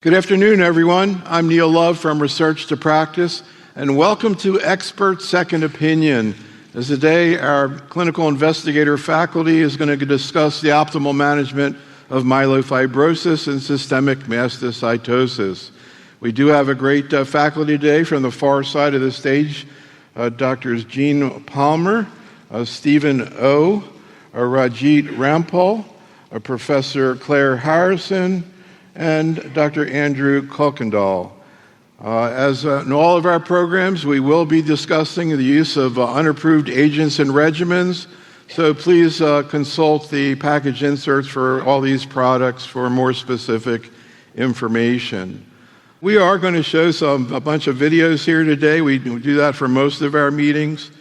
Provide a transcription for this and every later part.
Good afternoon, everyone. I'm Neil Love from Research to Practice, and welcome to Expert Second Opinion. As today, our clinical investigator faculty is going to discuss the optimal management of myelofibrosis and systemic mastocytosis. We do have a great faculty today from the far side of the stage, Drs. Jeanne Palmer, Stephen O, Raajit Rampal, Professor Claire Harrison, and Dr. Andrew Kuykendall. As in all of our programs, we will be discussing the use of unapproved agents and regimens, so please consult the package inserts for all these products for more specific information. We are going to show a bunch of videos here today. We do that for most of our meetings.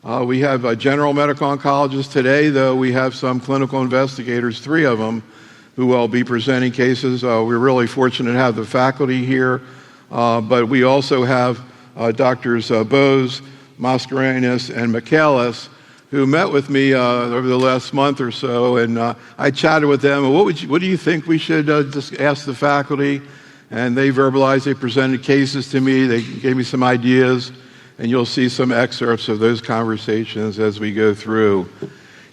We have a general medical oncologist today, though we have some clinical investigators, 3 of them, who will be presenting cases. We're really fortunate to have the faculty here, but we also have Drs. Bose, Mascarenas, and Michaelis, who met with me over the last month or so, and I chatted with them. What do you think we should just ask the faculty? And they verbalized, they presented cases to me, they gave me some ideas, and you'll see some excerpts of those conversations as we go through.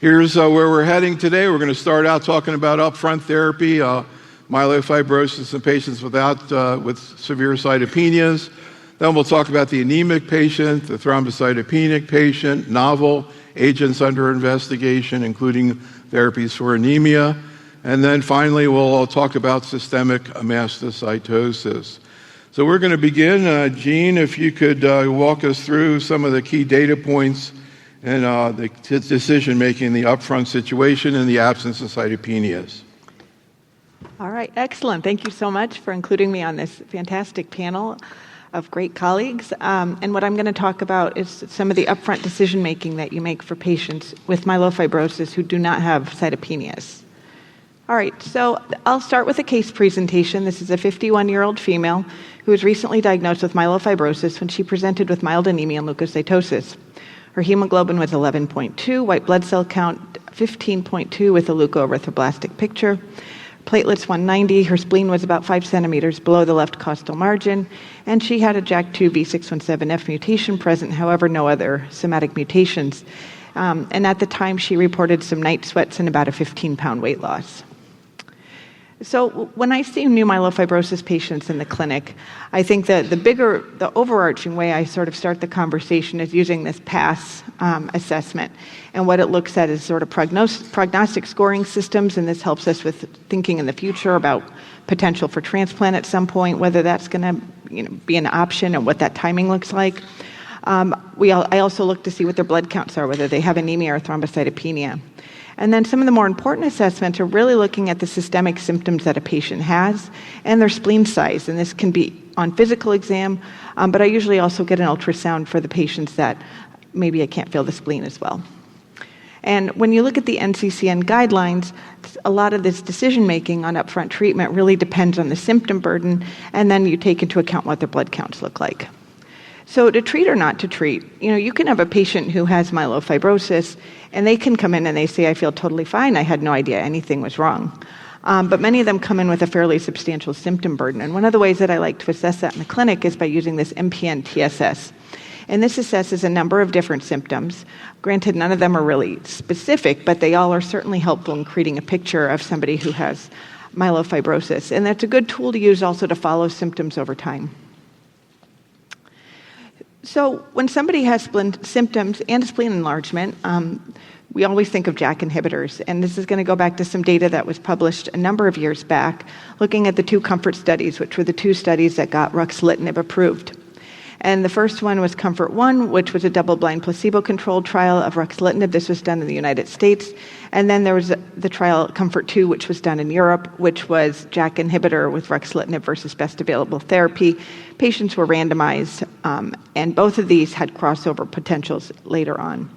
Here's where we're heading today. We're going to start out talking about upfront therapy, myelofibrosis in patients with severe cytopenias. Then we'll talk about the anemic patient, the thrombocytopenic patient, novel agents under investigation, including therapies for anemia. And then finally, we'll talk about systemic mastocytosis. So we're going to begin. Jeanne, if you could walk us through some of the key data points and the decision-making in the upfront situation in the absence of cytopenias. All right, excellent. Thank you so much for including me on this fantastic panel of great colleagues. And what I'm going to talk about is some of the upfront decision-making that you make for patients with myelofibrosis who do not have cytopenias. All right, so I'll start with a case presentation. This is a 51-year-old female who was recently diagnosed with myelofibrosis when she presented with mild anemia and leukocytosis. Her hemoglobin was 11.2, white blood cell count 15.2 with a leukoerythroblastic picture, platelets 190, her spleen was about 5 centimeters below the left costal margin, and she had a JAK2 V617F mutation present, however, no other somatic mutations. And at the time, she reported some night sweats and about a 15-pound weight loss. So when I see new myelofibrosis patients in the clinic, I think that the overarching way I sort of start the conversation is using this PASS assessment. And what it looks at is sort of prognostic scoring systems, and this helps us with thinking in the future about potential for transplant at some point, whether that's going to be an option and what that timing looks like. I also look to see what their blood counts are, whether they have anemia or thrombocytopenia. And then some of the more important assessments are really looking at the systemic symptoms that a patient has and their spleen size. And this can be on physical exam, but I usually also get an ultrasound for the patients that maybe I can't feel the spleen as well. And when you look at the NCCN guidelines, a lot of this decision-making on upfront treatment really depends on the symptom burden, and then you take into account what their blood counts look like. So to treat or not to treat, you can have a patient who has myelofibrosis, and they can come in and they say, I feel totally fine. I had no idea anything was wrong. But many of them come in with a fairly substantial symptom burden. And one of the ways that I like to assess that in the clinic is by using this MPN-TSS. And this assesses a number of different symptoms. Granted, none of them are really specific, but they all are certainly helpful in creating a picture of somebody who has myelofibrosis. And that's a good tool to use also to follow symptoms over time. So when somebody has symptoms and spleen enlargement, we always think of JAK inhibitors. And this is going to go back to some data that was published a number of years back, looking at the 2 COMFORT studies, which were the 2 studies that got ruxolitinib approved. And the first one was COMFORT 1, which was a double-blind placebo-controlled trial of ruxolitinib. This was done in the United States. And then there was the trial COMFORT 2, which was done in Europe, which was JAK inhibitor with ruxolitinib versus best available therapy. Patients were randomized, and both of these had crossover potentials later on.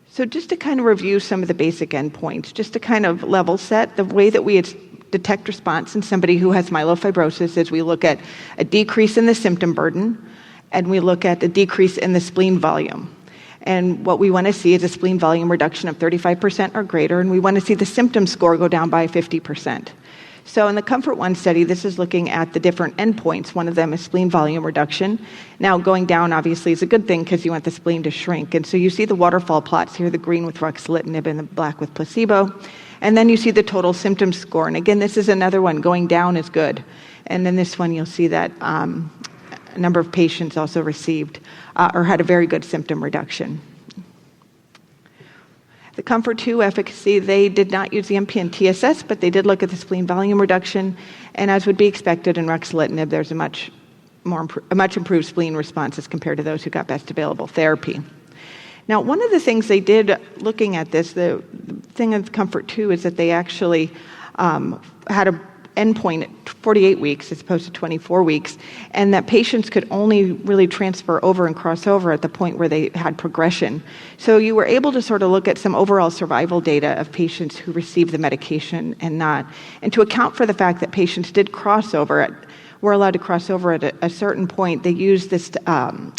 So just to kind of review some of the basic endpoints, just to kind of level set, the way that we detect response in somebody who has myelofibrosis is we look at a decrease in the symptom burden, and we look at a decrease in the spleen volume. And what we want to see is a spleen volume reduction of 35% or greater, and we want to see the symptom score go down by 50%. So in the COMFORT-1 study, this is looking at the different endpoints. One of them is spleen volume reduction. Now, going down, obviously, is a good thing because you want the spleen to shrink. And so you see the waterfall plots here, the green with ruxolitinib and the black with placebo. And then you see the total symptom score. And again, this is another one. Going down is good. And in this one, you'll see that a number of patients also received or had a very good symptom reduction. The COMFORT-2 efficacy, they did not use the MPN TSS, but they did look at the spleen volume reduction. And as would be expected in ruxolitinib, there's a much improved spleen response as compared to those who got best available therapy. Now, one of the things they did looking at this, the thing of COMFORT-2 is that they actually had an endpoint at 48 weeks as opposed to 24 weeks, and that patients could only really transfer over and cross over at the point where they had progression. So you were able to sort of look at some overall survival data of patients who received the medication and not, and to account for the fact that patients did cross over were allowed to cross over at a certain point, they used this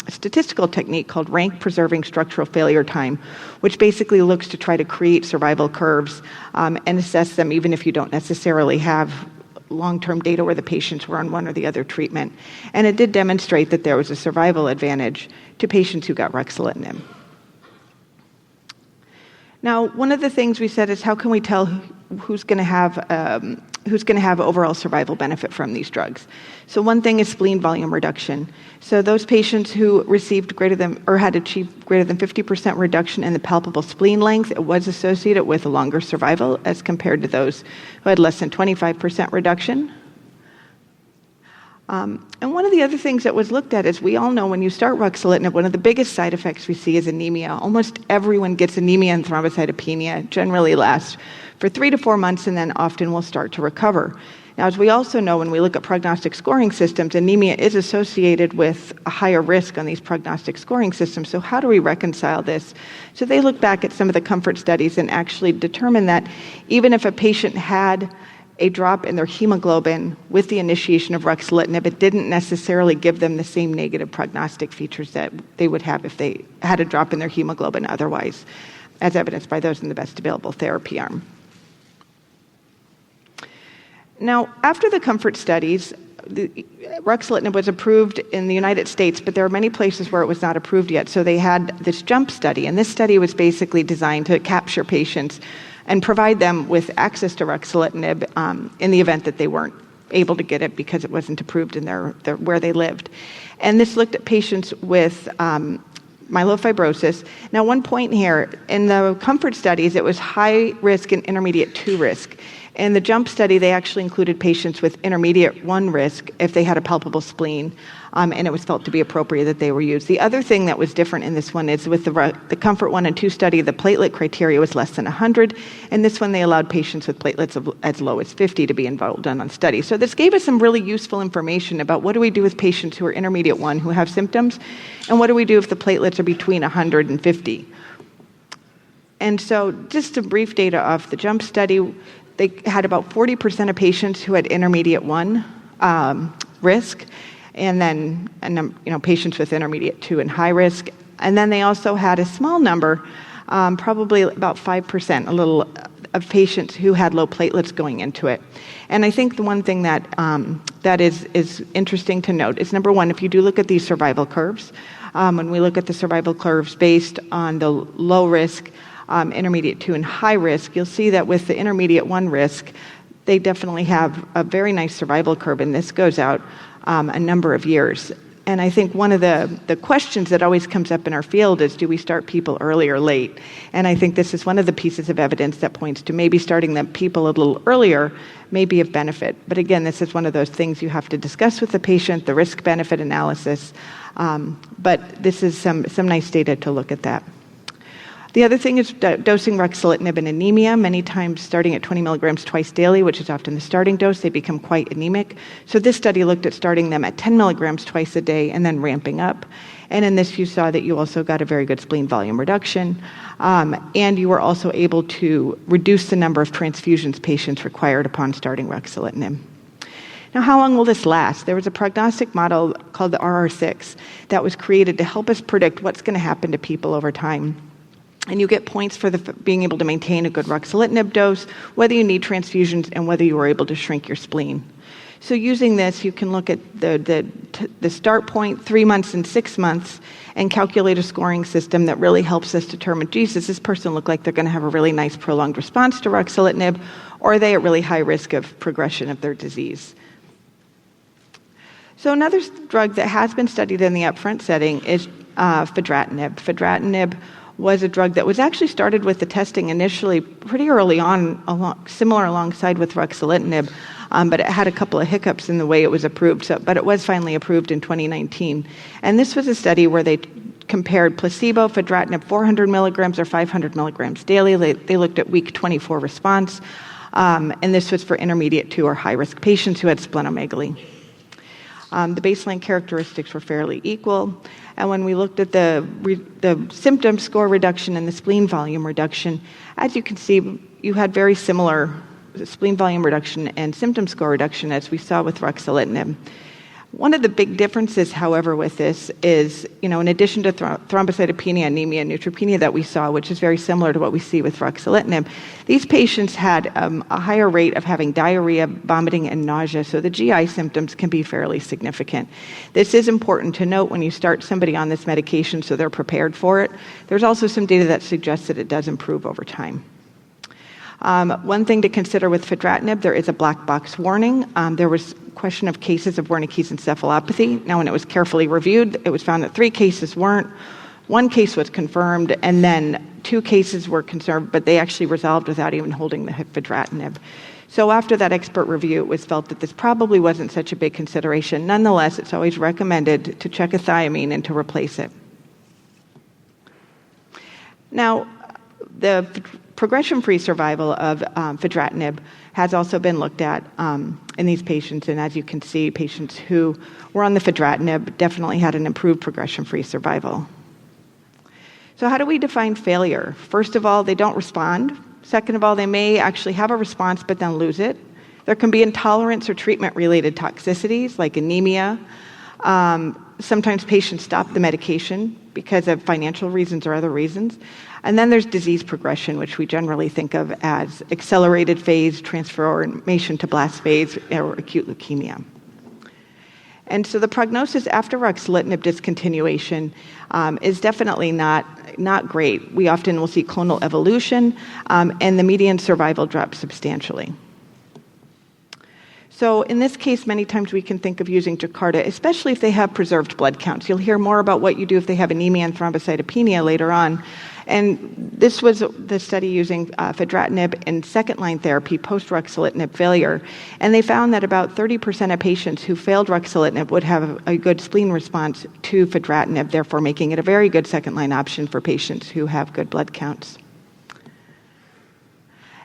statistical technique called rank preserving structural failure time, which basically looks to try to create survival curves and assess them even if you don't necessarily have long-term data where the patients were on one or the other treatment. And it did demonstrate that there was a survival advantage to patients who got ruxolitinib. Now, one of the things we said is how can we tell who's going to have overall survival benefit from these drugs? So one thing is spleen volume reduction. So those patients who received had achieved greater than 50% reduction in the palpable spleen length, it was associated with a longer survival as compared to those who had less than 25% reduction. And one of the other things that was looked at is we all know when you start ruxolitinib, one of the biggest side effects we see is anemia. Almost everyone gets anemia and thrombocytopenia, generally lasts for 3 to 4 months and then often will start to recover. Now, as we also know, when we look at prognostic scoring systems, anemia is associated with a higher risk on these prognostic scoring systems. So how do we reconcile this? So they look back at some of the COMFORT studies and actually determined that even if a patient had a drop in their hemoglobin with the initiation of ruxolitinib, it didn't necessarily give them the same negative prognostic features that they would have if they had a drop in their hemoglobin otherwise, as evidenced by those in the best available therapy arm. Now, after the COMFORT studies, ruxolitinib was approved in the United States, but there are many places where it was not approved yet. So they had this JUMP study, and this study was basically designed to capture patients and provide them with access to ruxolitinib in the event that they weren't able to get it because it wasn't approved in their where they lived. And this looked at patients with myelofibrosis. Now, one point here, in the COMFORT studies, it was high risk and intermediate 2 risk. In the JUMP study, they actually included patients with intermediate 1 risk if they had a palpable spleen, and it was felt to be appropriate that they were used. The other thing that was different in this one is with the COMFORT-1 and 2 study, the platelet criteria was less than 100, and this one they allowed patients with platelets as low as 50 to be involved in on study. So this gave us some really useful information about what do we do with patients who are intermediate 1 who have symptoms, and what do we do if the platelets are between 100 and 50. And so just some brief data off the JUMP study. They had about 40% of patients who had intermediate 1 risk, and then patients with intermediate 2 and high risk. And then they also had a small number, probably about 5%, a little, of patients who had low platelets going into it. And I think the one thing that that is interesting to note is, number one, if you do look at these survival curves, when we look at the survival curves based on the low risk, intermediate 2 and high risk, you'll see that with the intermediate 1 risk, they definitely have a very nice survival curve, and this goes out a number of years. And I think one of the questions that always comes up in our field is, do we start people early or late? And I think this is one of the pieces of evidence that points to maybe starting the people a little earlier may be of benefit. But again, this is one of those things you have to discuss with the patient, the risk-benefit analysis. But this is some nice data to look at that. The other thing is dosing ruxolitinib in anemia, many times starting at 20 milligrams twice daily, which is often the starting dose. They become quite anemic. So this study looked at starting them at 10 milligrams twice a day and then ramping up. And in this, you saw that you also got a very good spleen volume reduction. And you were also able to reduce the number of transfusions patients required upon starting ruxolitinib. Now, how long will this last? There was a prognostic model called the RR6 that was created to help us predict what's going to happen to people over time. And you get points for being able to maintain a good ruxolitinib dose, whether you need transfusions, and whether you were able to shrink your spleen. So using this, you can look at the start point, 3 months and 6 months, and calculate a scoring system that really helps us determine, Jesus, this person looked like they're going to have a really nice prolonged response to ruxolitinib, or are they at really high risk of progression of their disease? So another drug that has been studied in the upfront setting is fedratinib. Fedratinib was a drug that was actually started with the testing initially pretty early on, similar alongside with ruxolitinib, but it had a couple of hiccups in the way it was approved, but it was finally approved in 2019. And this was a study where they compared placebo, fedratinib 400 milligrams or 500 milligrams daily. They looked at week 24 response, and this was for intermediate to or high-risk patients who had splenomegaly. The baseline characteristics were fairly equal, and when we looked at the symptom score reduction and the spleen volume reduction, as you can see, you had very similar spleen volume reduction and symptom score reduction as we saw with ruxolitinib. One of the big differences, however, with this is, in addition to thrombocytopenia, anemia, and neutropenia that we saw, which is very similar to what we see with ruxolitinib, these patients had a higher rate of having diarrhea, vomiting, and nausea, so the GI symptoms can be fairly significant. This is important to note when you start somebody on this medication so they're prepared for it. There's also some data that suggests that it does improve over time. One thing to consider with fedratinib, there is a black box warning. There was question of cases of Wernicke's encephalopathy. Now, when it was carefully reviewed, it was found that 3 cases weren't. 1 case was confirmed, and then 2 cases were confirmed, but they actually resolved without even holding the fedratinib. So after that expert review, it was felt that this probably wasn't such a big consideration. Nonetheless, it's always recommended to check a thiamine and to replace it. Now, the progression-free survival of fedratinib has also been looked at in these patients, and as you can see, patients who were on the fedratinib definitely had an improved progression-free survival. So how do we define failure? First of all, they don't respond. Second of all, they may actually have a response but then lose it. There can be intolerance or treatment-related toxicities like anemia. Sometimes patients stop the medication because of financial reasons or other reasons. And then there's disease progression, which we generally think of as accelerated phase, transformation to blast phase, or acute leukemia. And so the prognosis after ruxolitinib discontinuation is definitely not great. We often will see clonal evolution, and the median survival drops substantially. So in this case, many times we can think of using Jakarta, especially if they have preserved blood counts. You'll hear more about what you do if they have anemia and thrombocytopenia later on. And this was the study using fedratinib in second-line therapy post-ruxolitinib failure. And they found that about 30% of patients who failed ruxolitinib would have a good spleen response to fedratinib, therefore making it a very good second-line option for patients who have good blood counts.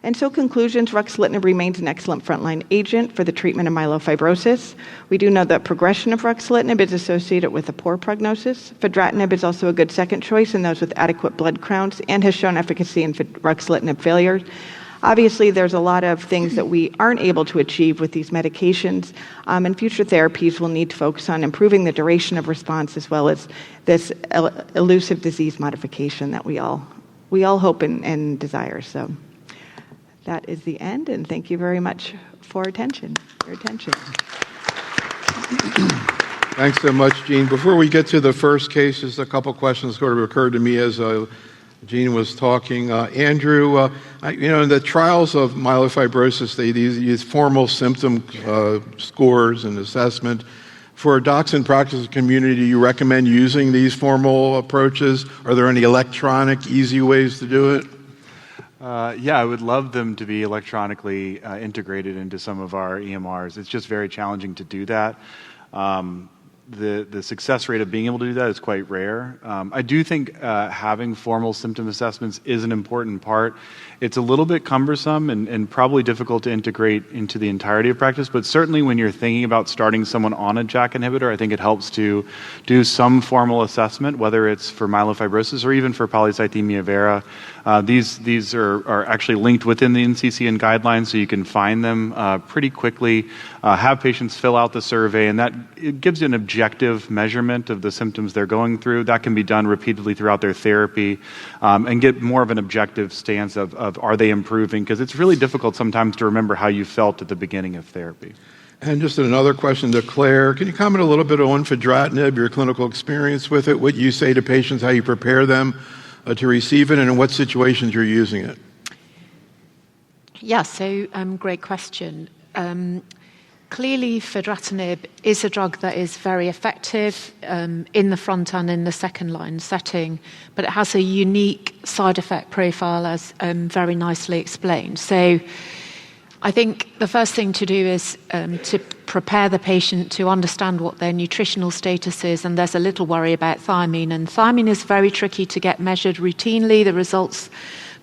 And so conclusions, ruxolitinib remains an excellent frontline agent for the treatment of myelofibrosis. We do know that progression of ruxolitinib is associated with a poor prognosis. Fedratinib is also a good second choice in those with adequate blood counts and has shown efficacy in ruxolitinib failures. Obviously, there's a lot of things that we aren't able to achieve with these medications, and future therapies will need to focus on improving the duration of response as well as this elusive disease modification that we all hope and desire. So that is the end, and thank you very much for your attention. Thanks so much, Jeanne. Before we get to the first case, just a couple questions sort of occurred to me as Jeanne was talking. Andrew, in the trials of myelofibrosis, they use formal symptom scores and assessment. For docs in practice community, do you recommend using these formal approaches? Are there any electronic, easy ways to do it? Yeah, I would love them to be electronically integrated into some of our EMRs. It's just very challenging to do that. The success rate of being able to do that is quite rare. I do think having formal symptom assessments is an important part. It's a little bit cumbersome and probably difficult to integrate into the entirety of practice, but certainly when you're thinking about starting someone on a JAK inhibitor, I think it helps to do some formal assessment, whether it's for myelofibrosis or even for polycythemia vera. These are actually linked within the NCCN guidelines, so you can find them pretty quickly, have patients fill out the survey, and that it gives you an objective objective measurement of the symptoms they're going through. That can be done repeatedly throughout their therapy, and get more of an objective stance of are they improving? Because it's really difficult sometimes to remember how you felt at the beginning of therapy. And just another question to Claire. Can you comment a little bit on fedratinib, your clinical experience with it, what you say to patients, how you prepare them to receive it, and in what situations you're using it? Yeah, so great question. Clearly, fedratinib is a drug that is very effective in the front and in the second-line setting, but it has a unique side effect profile, as very nicely explained. So I think the first thing to do is to prepare the patient to understand what their nutritional status is, and there's a little worry about thiamine, and thiamine is very tricky to get measured routinely. The results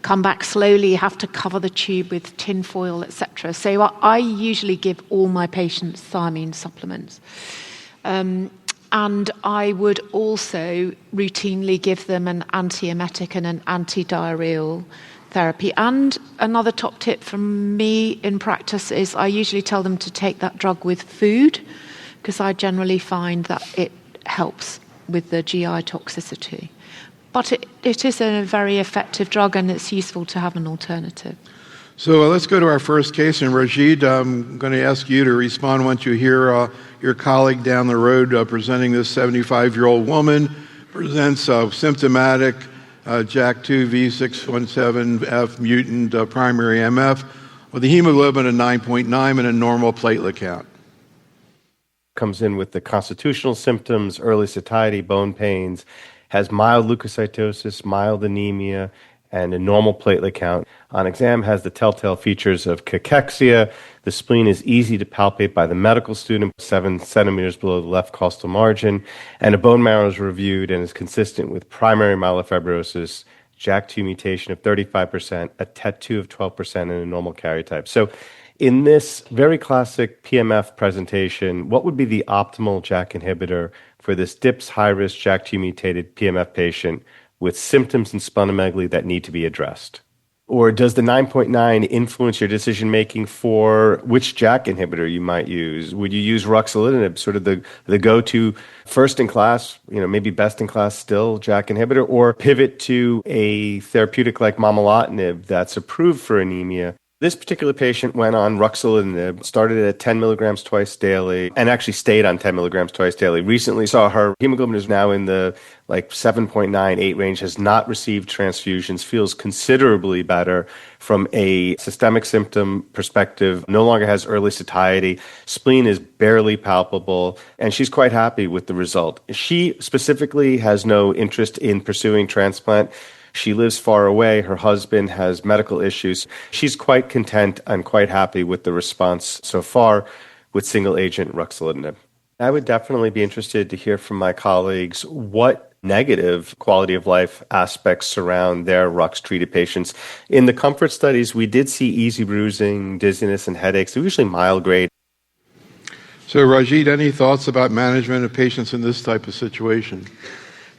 come back slowly. You have to cover the tube with tin foil, etc. So I usually give all my patients thiamine supplements. And I would also routinely give them an antiemetic and an antidiarrheal therapy. And another top tip from me in practice is I usually tell them to take that drug with food, because I generally find that it helps with the GI toxicity. But it is a very effective drug, and it's useful to have an alternative. So let's go to our first case. And Raajit, I'm going to ask you to respond once you hear your colleague down the road presenting this 75-year-old woman, presents symptomatic JAK2 V617F mutant primary MF with a hemoglobin of 9.9 and a normal platelet count. Comes in with the constitutional symptoms, early satiety, bone pains, has mild leukocytosis, mild anemia, and a normal platelet count. On exam, has the telltale features of cachexia. The spleen is easy to palpate by the medical student, 7 centimeters below the left costal margin, and a bone marrow is reviewed and is consistent with primary myelofibrosis, JAK2 mutation of 35%, a TET2 of 12%, and a normal karyotype. So in this very classic PMF presentation, what would be the optimal JAK inhibitor for this DIPS high-risk JAK2 mutated PMF patient with symptoms and splenomegaly that need to be addressed? Or does the 9.9 influence your decision-making for which JAK inhibitor you might use? Would you use ruxolitinib, sort of the go-to first-in-class, maybe best-in-class still JAK inhibitor, or pivot to a therapeutic like momelotinib that's approved for anemia? This particular patient went on ruxolitinib, started at 10 milligrams twice daily, and actually stayed on 10 milligrams twice daily. Recently saw her hemoglobin is now in the 7.9, 8 range, has not received transfusions, feels considerably better from a systemic symptom perspective, no longer has early satiety, spleen is barely palpable, and she's quite happy with the result. She specifically has no interest in pursuing transplant. She lives far away. Her husband has medical issues. She's quite content and quite happy with the response so far with single-agent ruxolitinib. I would definitely be interested to hear from my colleagues what negative quality of life aspects surround their Rux-treated patients. In the comfort studies, we did see easy bruising, dizziness, and headaches. They're usually mild grade. So Raajit, any thoughts about management of patients in this type of situation?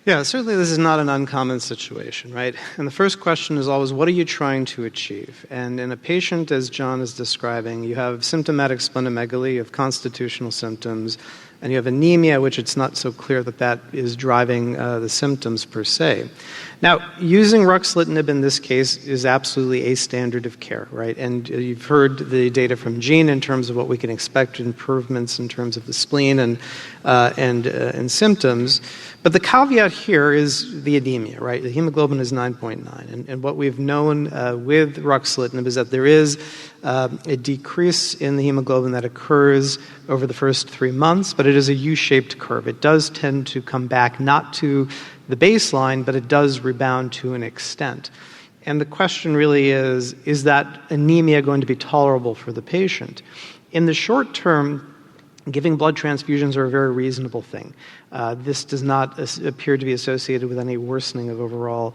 Yeah, certainly this is not an uncommon situation, right? And the first question is always, what are you trying to achieve? And in a patient, as John is describing, you have symptomatic splenomegaly, you have constitutional symptoms, and you have anemia, which it's not so clear that is driving the symptoms per se. Now, using ruxolitinib in this case is absolutely a standard of care, right? And you've heard the data from Jeanne in terms of what we can expect improvements in terms of the spleen and symptoms. But the caveat here is the anemia, right? The hemoglobin is 9.9. And what we've known with ruxolitinib is that there is a decrease in the hemoglobin that occurs over the first 3 months, but it is a U-shaped curve. It does tend to come back not to the baseline, but it does rebound to an extent. And the question really is that anemia going to be tolerable for the patient? In the short term, giving blood transfusions are a very reasonable thing. This does not appear to be associated with any worsening of overall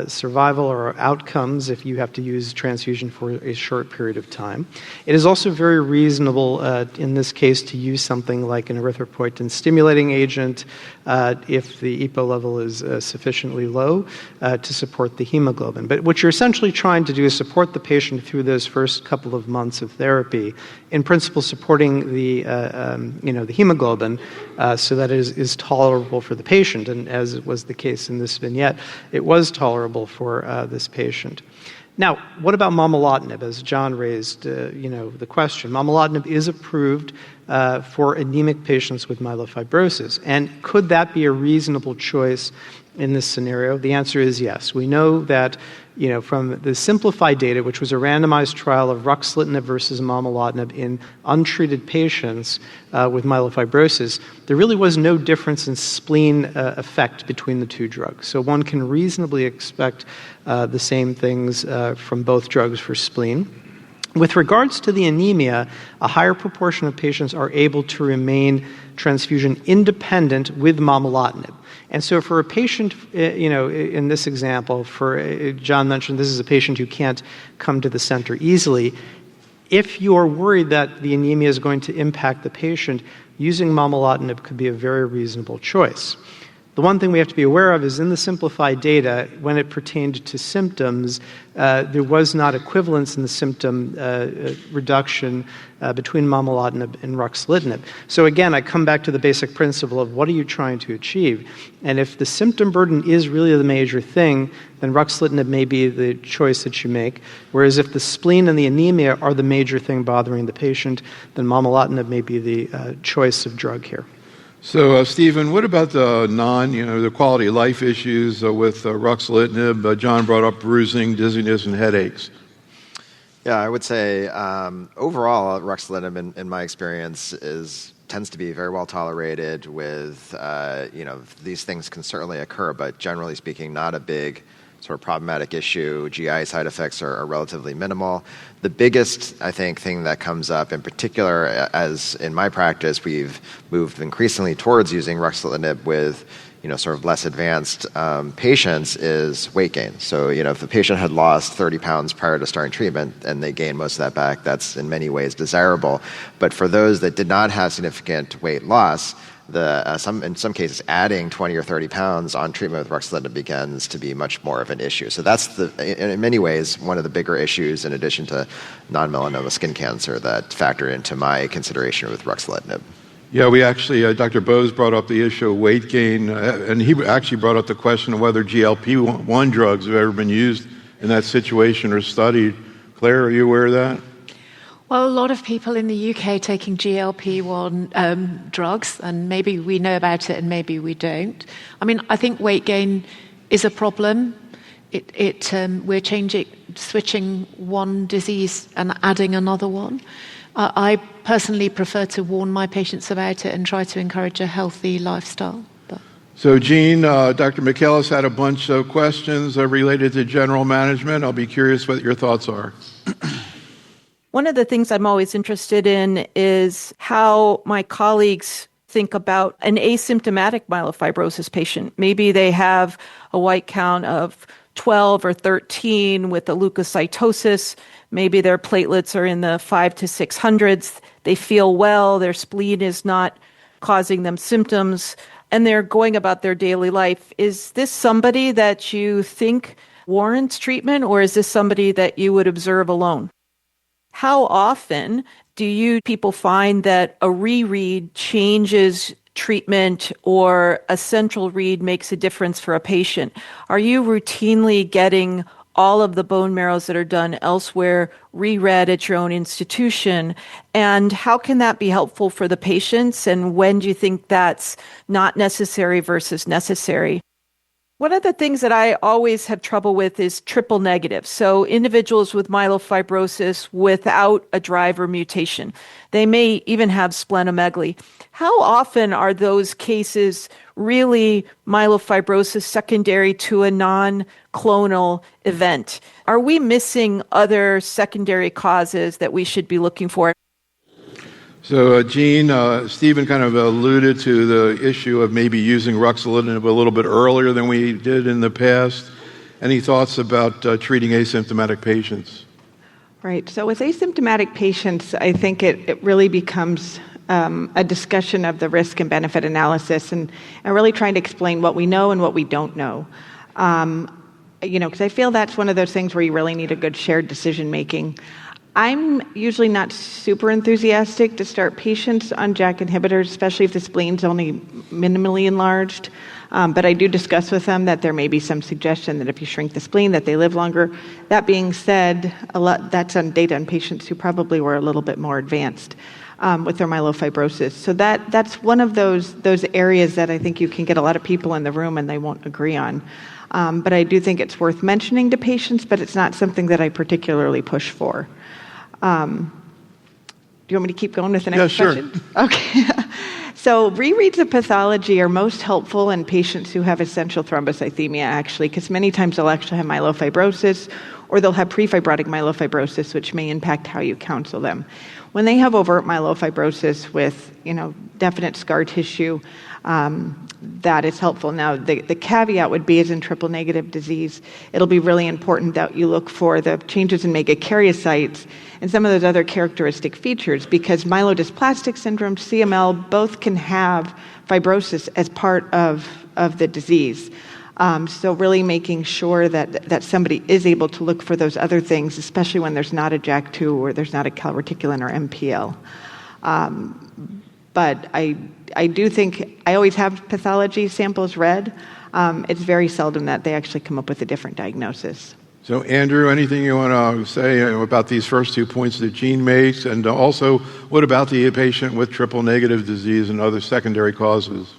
survival or outcomes if you have to use transfusion for a short period of time. It is also very reasonable in this case to use something like an erythropoietin stimulating agent if the EPO level is sufficiently low to support the hemoglobin. But what you're essentially trying to do is support the patient through those first couple of months of therapy, in principle supporting the the hemoglobin, so that it is tolerable for the patient. And as it was the case in this vignette, it was tolerable for this patient. Now, what about momelotinib? As John raised, the question, momelotinib is approved for anemic patients with myelofibrosis, and could that be a reasonable choice in this scenario? The answer is yes. We know that, from the simplified data, which was a randomized trial of ruxolitinib versus momelotinib in untreated patients with myelofibrosis, there really was no difference in spleen effect between the two drugs. So one can reasonably expect the same things from both drugs for spleen. With regards to the anemia, a higher proportion of patients are able to remain transfusion independent with momelotinib. And so for a patient, in this example, John mentioned this is a patient who can't come to the center easily. If you're worried that the anemia is going to impact the patient, using momelotinib could be a very reasonable choice. The one thing we have to be aware of is in the simplified data, when it pertained to symptoms, there was not equivalence in the symptom reduction between momelotinib and ruxolitinib. So again, I come back to the basic principle of what are you trying to achieve? And if the symptom burden is really the major thing, then ruxolitinib may be the choice that you make. Whereas if the spleen and the anemia are the major thing bothering the patient, then momelotinib may be the choice of drug here. So, Stephen, what about the the quality of life issues with ruxolitinib? John brought up bruising, dizziness, and headaches. Yeah, I would say overall, ruxolitinib, in my experience, tends to be very well tolerated. With these things can certainly occur, but generally speaking, not a big sort of problematic issue. GI side effects are relatively minimal. The biggest, I think, thing that comes up in particular, as in my practice, we've moved increasingly towards using ruxolitinib with sort of less advanced patients, is weight gain. So, if the patient had lost 30 pounds prior to starting treatment and they gain most of that back, that's in many ways desirable. But for those that did not have significant weight loss, in some cases, adding 20 or 30 pounds on treatment with ruxolitinib begins to be much more of an issue. So that's in many ways, one of the bigger issues, in addition to non-melanoma skin cancer, that factor into my consideration with ruxolitinib. Yeah, we actually, Dr. Bose brought up the issue of weight gain, and he actually brought up the question of whether GLP-1 drugs have ever been used in that situation or studied. Claire, are you aware of that? Well, a lot of people in the UK taking GLP-1 drugs, and maybe we know about it and maybe we don't. I mean, I think weight gain is a problem. We're switching one disease and adding another one. I personally prefer to warn my patients about it and try to encourage a healthy lifestyle. So, Jeanne, Dr. McKellis had a bunch of questions related to general management. I'll be curious what your thoughts are. One of the things I'm always interested in is how my colleagues think about an asymptomatic myelofibrosis patient. Maybe they have a white count of 12 or 13 with a leukocytosis. Maybe their platelets are in the 5 to 600s. They feel well. Their spleen is not causing them symptoms, and they're going about their daily life. Is this somebody that you think warrants treatment, or is this somebody that you would observe alone? How often do you people find that a reread changes treatment or a central read makes a difference for a patient? Are you routinely getting all of the bone marrows that are done elsewhere reread at your own institution? And how can that be helpful for the patients? And when do you think that's not necessary versus necessary? One of the things that I always have trouble with is triple negative. So individuals with myelofibrosis without a driver mutation, they may even have splenomegaly. How often are those cases really myelofibrosis secondary to a non-clonal event? Are we missing other secondary causes that we should be looking for? So, Jeanne, Stephen kind of alluded to the issue of maybe using ruxolitinib a little bit earlier than we did in the past. Any thoughts about treating asymptomatic patients? Right. So with asymptomatic patients, I think it really becomes a discussion of the risk and benefit analysis and really trying to explain what we know and what we don't know. Because I feel that's one of those things where you really need a good shared decision making. I'm usually not super enthusiastic to start patients on JAK inhibitors, especially if the spleen's only minimally enlarged. But I do discuss with them that there may be some suggestion that if you shrink the spleen, that they live longer. That being said, that's on data on patients who probably were a little bit more advanced with their myelofibrosis. So that's one of those areas that I think you can get a lot of people in the room and they won't agree on. But I do think it's worth mentioning to patients, but it's not something that I particularly push for. Do you want me to keep going with the next question? Yeah, sure. Okay. So rereads of pathology are most helpful in patients who have essential thrombocythemia, actually, because many times they'll actually have myelofibrosis or they'll have prefibrotic myelofibrosis, which may impact how you counsel them. When they have overt myelofibrosis with, definite scar tissue, that is helpful. Now, the caveat would be, as in triple-negative disease, it'll be really important that you look for the changes in megakaryocytes and some of those other characteristic features, because myelodysplastic syndrome, CML, both can have fibrosis as part of the disease. So really making sure that somebody is able to look for those other things, especially when there's not a JAK2 or there's not a calreticulin or MPL. But I do think I always have pathology samples read. It's very seldom that they actually come up with a different diagnosis. So, Andrew, anything you want to say about these first 2 points that Jeanne makes? And also, what about the patient with triple-negative disease and other secondary causes?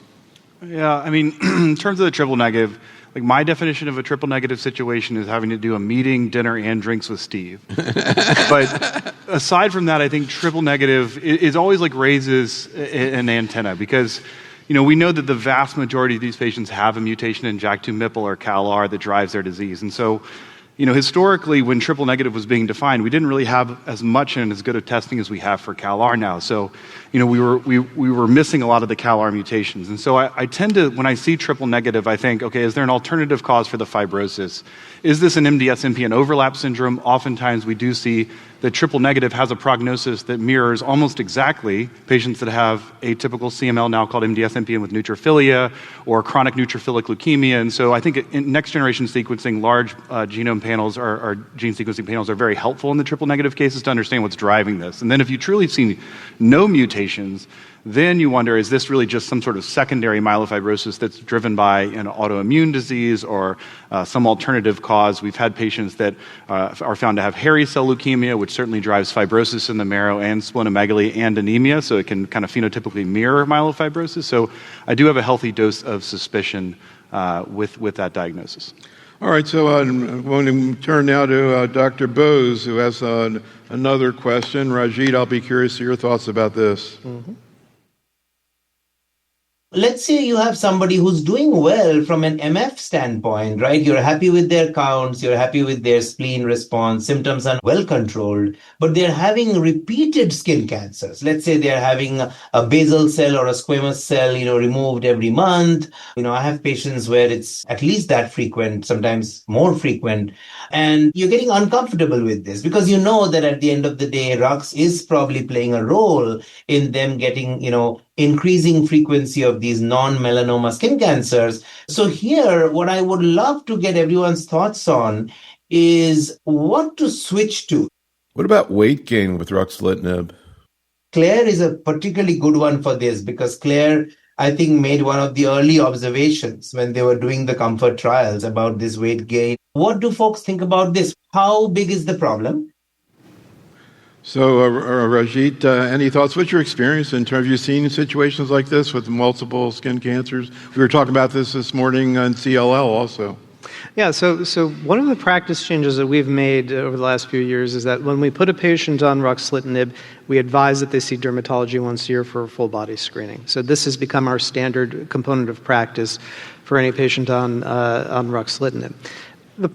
Yeah, in terms of the triple-negative, my definition of a triple-negative situation is having to do a meeting, dinner, and drinks with Steve. But aside from that, I think triple-negative is always raises an antenna, because we know that the vast majority of these patients have a mutation in JAK2 MPL or CALR that drives their disease. And so, historically, when triple-negative was being defined, we didn't really have as much and as good of testing as we have for CALR now. So, we were missing a lot of the CALR mutations. And so I tend to, when I see triple-negative, I think, okay, is there an alternative cause for the fibrosis? Is this an MDS-MPN overlap syndrome? Oftentimes we do see that triple-negative has a prognosis that mirrors almost exactly patients that have atypical CML, now called MDS-MPN, with neutrophilia or chronic neutrophilic leukemia. And so I think in next-generation sequencing, large genome panels or gene sequencing panels are very helpful in the triple-negative cases to understand what's driving this. And then if you truly see no mutations, then you wonder, is this really just some sort of secondary myelofibrosis that's driven by an autoimmune disease or some alternative cause? We've had patients that are found to have hairy cell leukemia, which certainly drives fibrosis in the marrow and splenomegaly and anemia, so it can kind of phenotypically mirror myelofibrosis. So I do have a healthy dose of suspicion with that diagnosis. All right, so I'm going to turn now to Dr. Bose, who has another question. Raajit, I'll be curious to your thoughts about this. Mm-hmm. Let's say you have somebody who's doing well from an MF standpoint, right? You're happy with their counts, you're happy with their spleen response, symptoms are well controlled, but they're having repeated skin cancers. Let's say they're having a basal cell or a squamous cell, removed every month. I have patients where it's at least that frequent, sometimes more frequent. And you're getting uncomfortable with this because you know that at the end of the day, Rux is probably playing a role in them getting, increasing frequency of these non-melanoma skin cancers. So here, what I would love to get everyone's thoughts on is what to switch to. What about weight gain with ruxolitinib? Claire is a particularly good one for this because Claire, I think, made one of the early observations when they were doing the COMFORT trials about this weight gain. What do folks think about this? How big is the problem? So, Raajit, any thoughts? What's your experience in terms of you seen situations like this with multiple skin cancers? We were talking about this morning on CLL also. Yeah, so one of the practice changes that we've made over the last few years is that when we put a patient on ruxolitinib, we advise that they see dermatology once a year for a full body screening. So this has become our standard component of practice for any patient on ruxolitinib.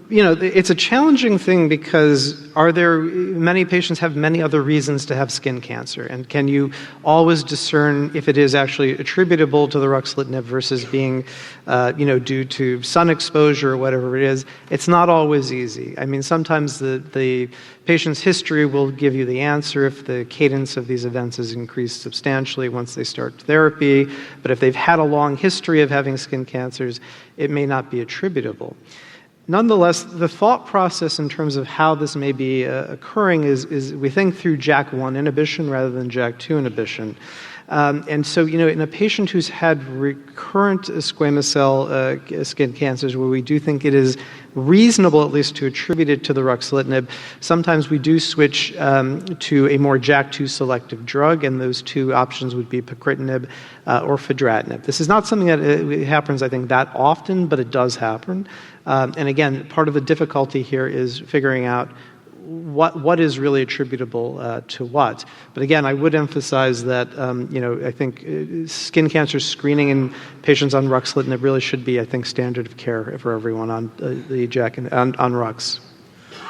It's a challenging thing because many patients have many other reasons to have skin cancer, and can you always discern if it is actually attributable to the ruxolitinib versus being, due to sun exposure or whatever it is? It's not always easy. Sometimes the patient's history will give you the answer if the cadence of these events is increased substantially once they start therapy, but if they've had a long history of having skin cancers, it may not be attributable. Nonetheless, the thought process in terms of how this may be occurring is we think through JAK1 inhibition rather than JAK2 inhibition. And so, in a patient who's had recurrent squamous cell skin cancers, where we do think it is reasonable at least to attribute it to the ruxolitinib, sometimes we do switch to a more JAK2 selective drug, and those two options would be pacritinib or fedratinib. This is not something that happens, I think, that often, but it does happen. And again, part of the difficulty here is figuring out what is really attributable to what. But again, I would emphasize that, I think skin cancer screening in patients on ruxolitinib really should be, I think, standard of care for everyone on the JAK and on Rux.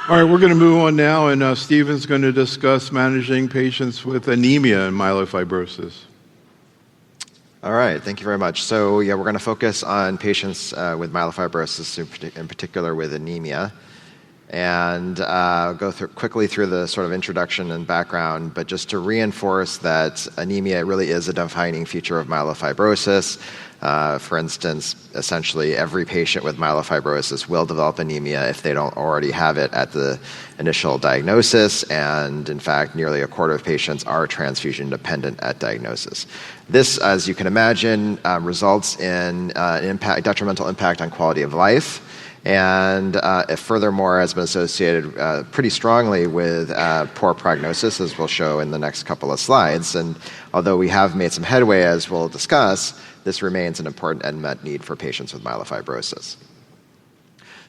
All right, we're going to move on now, and Stephen's going to discuss managing patients with anemia and myelofibrosis. All right, thank you very much. So we're going to focus on patients with myelofibrosis, in particular with anemia. And go quickly through the sort of introduction and background, but just to reinforce that anemia really is a defining feature of myelofibrosis. For instance, essentially every patient with myelofibrosis will develop anemia if they don't already have it at the initial diagnosis, and in fact, nearly a quarter of patients are transfusion dependent at diagnosis. This, as you can imagine, results in detrimental impact on quality of life. And it furthermore has been associated pretty strongly with poor prognosis, as we'll show in the next couple of slides. And although we have made some headway, as we'll discuss, this remains an important unmet need for patients with myelofibrosis.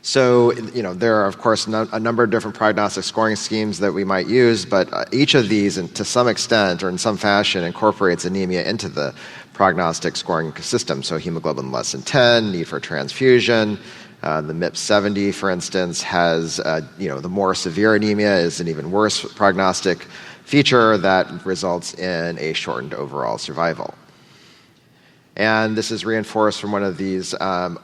So, there are, of course, a number of different prognostic scoring schemes that we might use, but each of these, and to some extent or in some fashion, incorporates anemia into the prognostic scoring system. So hemoglobin less than 10, need for transfusion. The MIP-70, for instance, has, the more severe anemia is an even worse prognostic feature that results in a shortened overall survival. And this is reinforced from one of these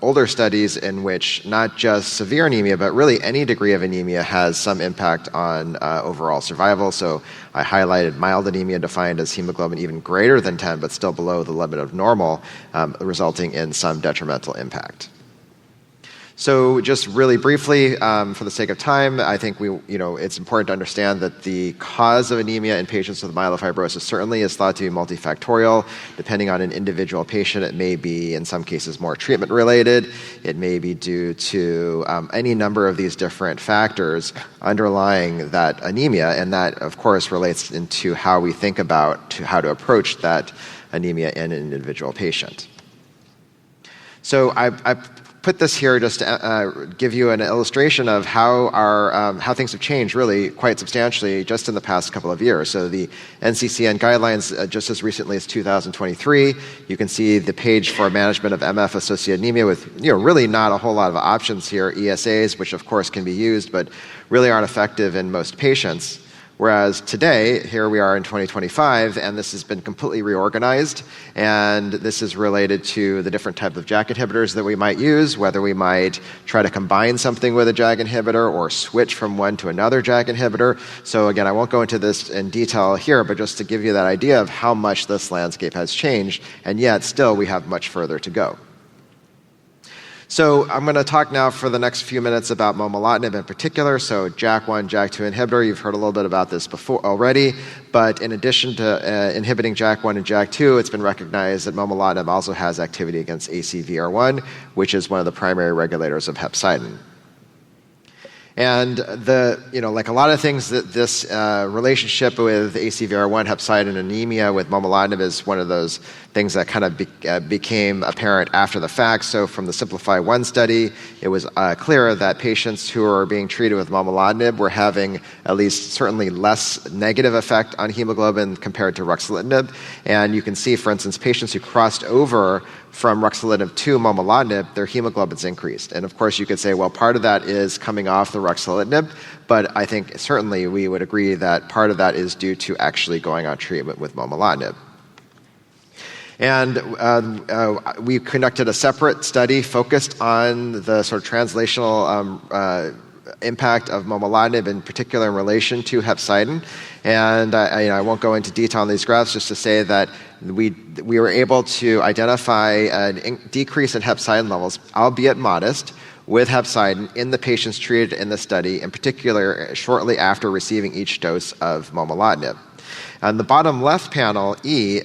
older studies in which not just severe anemia, but really any degree of anemia has some impact on overall survival. So I highlighted mild anemia, defined as hemoglobin even greater than 10, but still below the limit of normal, resulting in some detrimental impact. So just really briefly, for the sake of time, I think it's important to understand that the cause of anemia in patients with myelofibrosis certainly is thought to be multifactorial. Depending on an individual patient, it may be, in some cases, more treatment-related. It may be due to any number of these different factors underlying that anemia, and that, of course, relates into how we think about how to approach that anemia in an individual patient. So I put this here just to give you an illustration of how things have changed really quite substantially just in the past couple of years. So the NCCN guidelines, just as recently as 2023, you can see the page for management of MF-associated anemia with really not a whole lot of options here. ESAs, which of course can be used, but really aren't effective in most patients. Whereas today, here we are in 2025, and this has been completely reorganized, and this is related to the different type of JAK inhibitors that we might use, whether we might try to combine something with a JAK inhibitor or switch from one to another JAK inhibitor. So again, I won't go into this in detail here, but just to give you that idea of how much this landscape has changed, and yet still we have much further to go. So I'm going to talk now for the next few minutes about momelotinib in particular. So JAK1, JAK2 inhibitor, you've heard a little bit about this before already, but in addition to inhibiting JAK1 and JAK2, it's been recognized that momelotinib also has activity against ACVR1, which is one of the primary regulators of hepcidin. And like a lot of things, that this relationship with ACVR1, hepcidin, anemia with momelotinib is one of those things that kind of became apparent after the fact. So from the Simplify-1 study, it was clear that patients who were being treated with momelotinib were having at least certainly less negative effect on hemoglobin compared to ruxolitinib. And you can see, for instance, patients who crossed over from ruxolitinib to momelotinib, their hemoglobins increased. And of course, you could say, well, part of that is coming off the ruxolitinib, but I think certainly we would agree that part of that is due to actually going on treatment with momelotinib. And we conducted a separate study focused on the sort of translational impact of momelotinib, in particular in relation to hepcidin. And I won't go into detail on these graphs, just to say that we were able to identify a decrease in hepcidin levels, albeit modest, with hepcidin in the patients treated in the study, in particular shortly after receiving each dose of momelotinib. On the bottom left panel, E,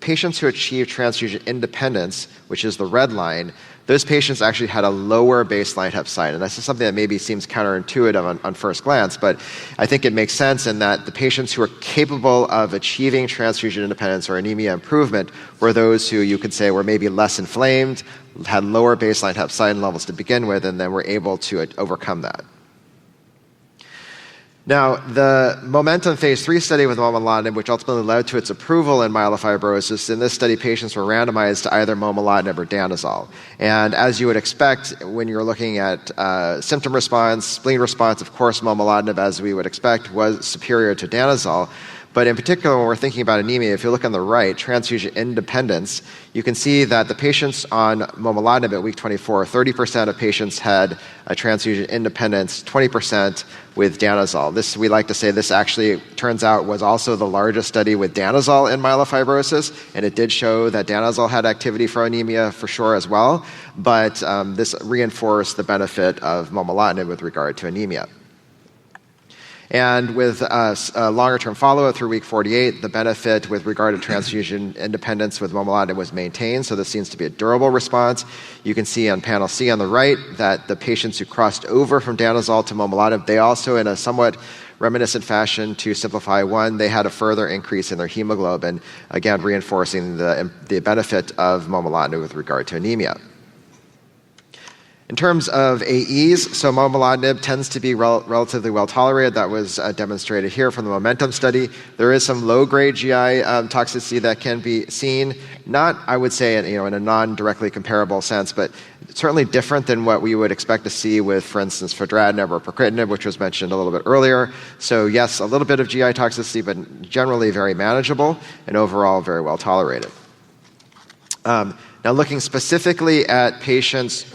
patients who achieved transfusion independence, which is the red line, those patients actually had a lower baseline hepcidin. This is something that maybe seems counterintuitive on first glance, but I think it makes sense in that the patients who are capable of achieving transfusion independence or anemia improvement were those who you could say were maybe less inflamed, had lower baseline hepcidin levels to begin with, and then were able to overcome that. Now, the Momentum phase 3 study with momelotinib, which ultimately led to its approval in myelofibrosis, in this study, patients were randomized to either momelotinib or danazol. And as you would expect, when you're looking at symptom response, spleen response, of course, momelotinib, as we would expect, was superior to danazol. But in particular, when we're thinking about anemia, if you look on the right, transfusion independence, you can see that the patients on momelotinib at week 24, 30% of patients had a transfusion independence, 20% with danazol. This, we like to say, this actually turns out was also the largest study with danazol in myelofibrosis, and it did show that danazol had activity for anemia for sure as well, but this reinforced the benefit of momelotinib with regard to anemia. And with a longer-term follow-up through week 48, the benefit with regard to transfusion independence with momelotinib was maintained, so this seems to be a durable response. You can see on panel C on the right that the patients who crossed over from danazol to momelotinib, they also, in a somewhat reminiscent fashion to Simplify-1, they had a further increase in their hemoglobin, again reinforcing the benefit of momelotinib with regard to anemia. In terms of AEs, so momelotinib tends to be relatively well tolerated. That was demonstrated here from the Momentum study. There is some low-grade GI toxicity that can be seen, not, I would say, in a non-directly comparable sense, but certainly different than what we would expect to see with, for instance, fedratinib or pacritinib, which was mentioned a little bit earlier. So yes, a little bit of GI toxicity, but generally very manageable and overall very well tolerated. Now, looking specifically at patients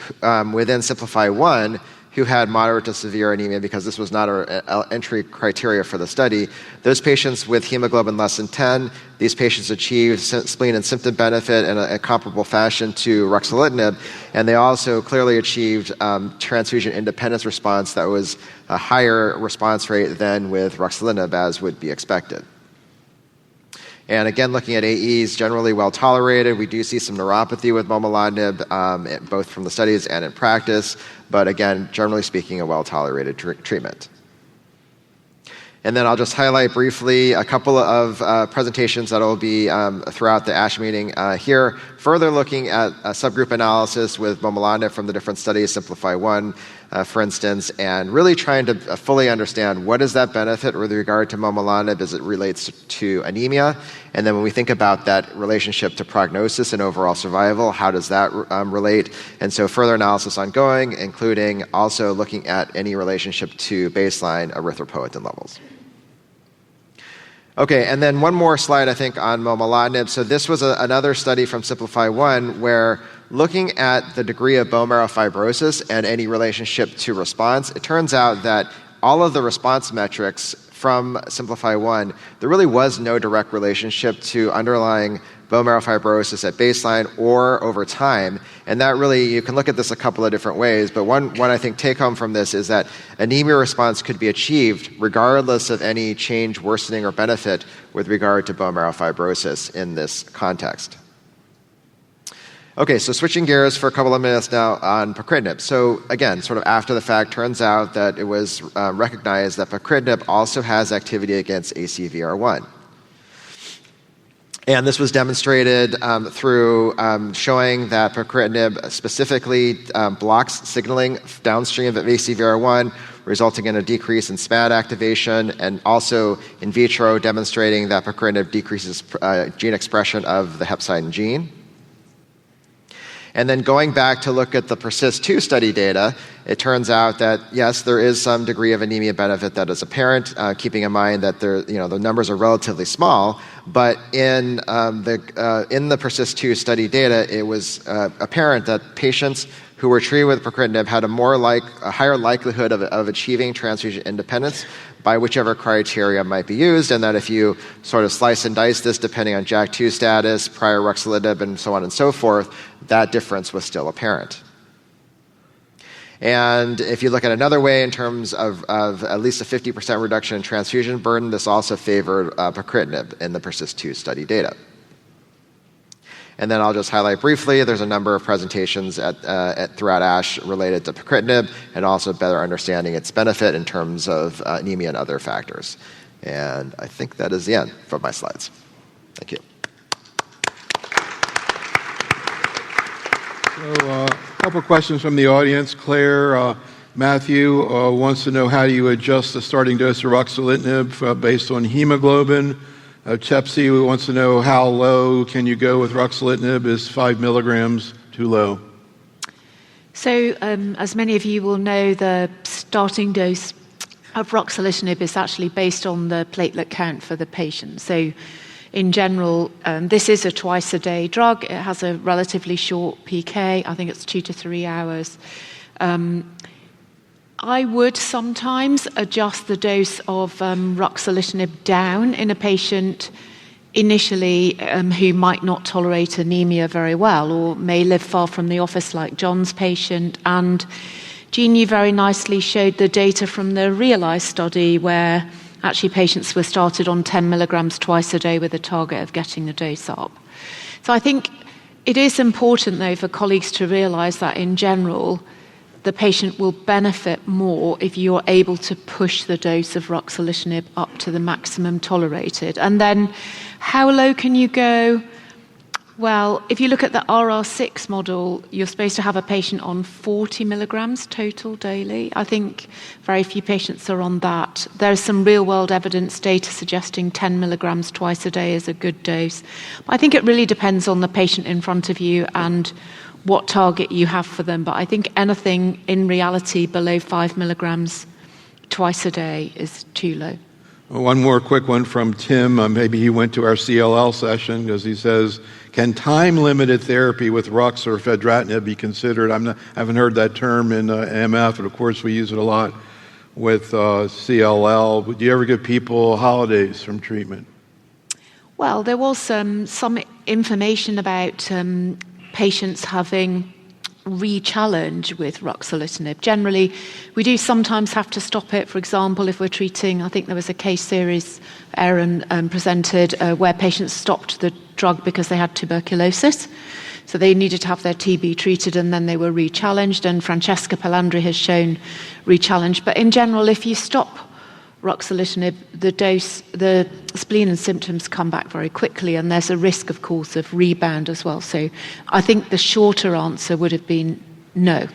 within Simplify-1 who had moderate to severe anemia, because this was not our entry criteria for the study, those patients with hemoglobin less than 10, these patients achieved spleen and symptom benefit in a comparable fashion to ruxolitinib, and they also clearly achieved transfusion independence response that was a higher response rate than with ruxolitinib, as would be expected. And again, looking at AEs, generally well tolerated. We do see some neuropathy with momelotinib, both from the studies and in practice, but again, generally speaking, a well tolerated treatment. And then I'll just highlight briefly a couple of presentations that will be throughout the ASH meeting here, further looking at a subgroup analysis with momelotinib from the different studies, Simplify-1, for instance, and really trying to fully understand what is that benefit with regard to momelotinib as it relates to anemia, and then when we think about that relationship to prognosis and overall survival, how does that relate? And so further analysis ongoing, including also looking at any relationship to baseline erythropoietin levels. Okay, and then one more slide, I think, on momelotinib. So this was another study from Simplify-1 where looking at the degree of bone marrow fibrosis and any relationship to response, it turns out that all of the response metrics from Simplify-1, there really was no direct relationship to underlying bone marrow fibrosis at baseline or over time. And that really, you can look at this a couple of different ways, but one I think take home from this is that anemia response could be achieved regardless of any change, worsening, or benefit with regard to bone marrow fibrosis in this context. Okay, so switching gears for a couple of minutes now on pacritinib. So again, sort of after the fact, turns out that it was recognized that pacritinib also has activity against ACVR1. And this was demonstrated through showing that pacritinib specifically blocks signaling downstream of ACVR1, resulting in a decrease in SPAD activation, and also in vitro demonstrating that pacritinib decreases gene expression of the hepcidin gene. And then going back to look at the PERSIST-2 study data, it turns out that, yes, there is some degree of anemia benefit that is apparent, keeping in mind that the numbers are relatively small. But in the PERSIST-2 study data, it was apparent that patients who were treated with pacritinib had a higher likelihood of achieving transfusion independence by whichever criteria might be used, and that if you sort of slice and dice this depending on JAK2 status, prior ruxolitinib, and so on and so forth, that difference was still apparent. And if you look at another way in terms of at least a 50% reduction in transfusion burden, this also favored pacritinib in the PERSIST-2 study data. And then I'll just highlight briefly, there's a number of presentations throughout ASH related to pacritinib and also better understanding its benefit in terms of anemia and other factors. And I think that is the end of my slides. Thank you. So a couple of questions from the audience. Claire, Matthew wants to know, how do you adjust the starting dose of ruxolitinib based on hemoglobin? Chepsy wants to know, how low can you go with ruxolitinib? Is 5 milligrams too low? So, as many of you will know, the starting dose of ruxolitinib is actually based on the platelet count for the patient. So, in general, this is a twice-a-day drug. It has a relatively short PK. I think it's 2 to 3 hours. I would sometimes adjust the dose of ruxolitinib down in a patient initially who might not tolerate anemia very well or may live far from the office, like John's patient. And Jeanne, you very nicely showed the data from the REALIZE study where actually patients were started on 10 milligrams twice a day with a target of getting the dose up. So I think it is important, though, for colleagues to realize that in general, the patient will benefit more if you are able to push the dose of ruxolitinib up to the maximum tolerated. And then how low can you go? Well, if you look at the RR6 model, you're supposed to have a patient on 40 milligrams total daily. I think very few patients are on that. There's some real-world evidence data suggesting 10 milligrams twice a day is a good dose. But I think it really depends on the patient in front of you and what target you have for them. But I think anything in reality below 5 milligrams twice a day is too low. One more quick one from Tim. Maybe he went to our CLL session because he says, can time-limited therapy with Rux or fedratinib be considered? I haven't heard that term in MF, but of course we use it a lot with CLL. Do you ever give people holidays from treatment? Well, there was some information about patients having re-challenge with ruxolitinib. Generally, we do sometimes have to stop it. For example, if we're treating, I think there was a case series Aaron presented where patients stopped the drug because they had tuberculosis. So they needed to have their TB treated and then they were re-challenged, and Francesca Palandri has shown re-challenge. But in general, if you stop ruxolitinib, the spleen and symptoms come back very quickly, and there's a risk, of course, of rebound as well. So I think the shorter answer would have been no.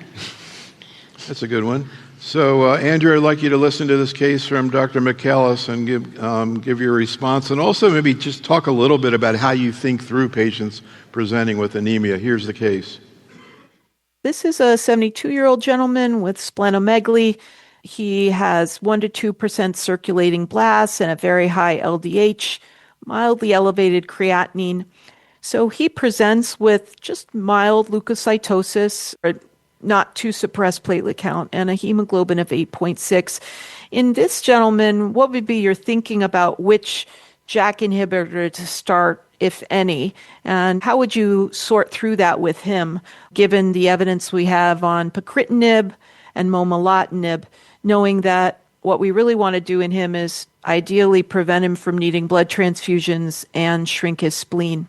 That's a good one. So, Andrew, I'd like you to listen to this case from Dr. McCallis and give your response, and also maybe just talk a little bit about how you think through patients presenting with anemia. Here's the case. This is a 72-year-old gentleman with splenomegaly. He has 1 to 2% circulating blasts and a very high LDH, mildly elevated creatinine. So he presents with just mild leukocytosis, or not too suppressed platelet count, and a hemoglobin of 8.6. In this gentleman, what would be your thinking about which JAK inhibitor to start, if any, and how would you sort through that with him, given the evidence we have on pacritinib and momelotinib, knowing that what we really want to do in him is ideally prevent him from needing blood transfusions and shrink his spleen.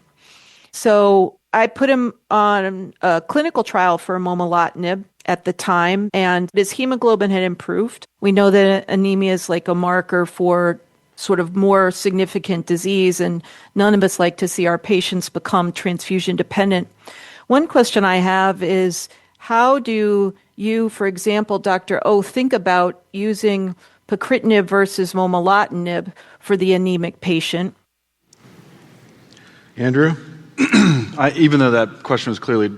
So I put him on a clinical trial for momelotinib at the time, and his hemoglobin had improved. We know that anemia is like a marker for sort of more significant disease, and none of us like to see our patients become transfusion dependent. One question I have is, how do you, for example, Dr. O, think about using pacritinib versus momelotinib for the anemic patient? Andrew? Even though that question was clearly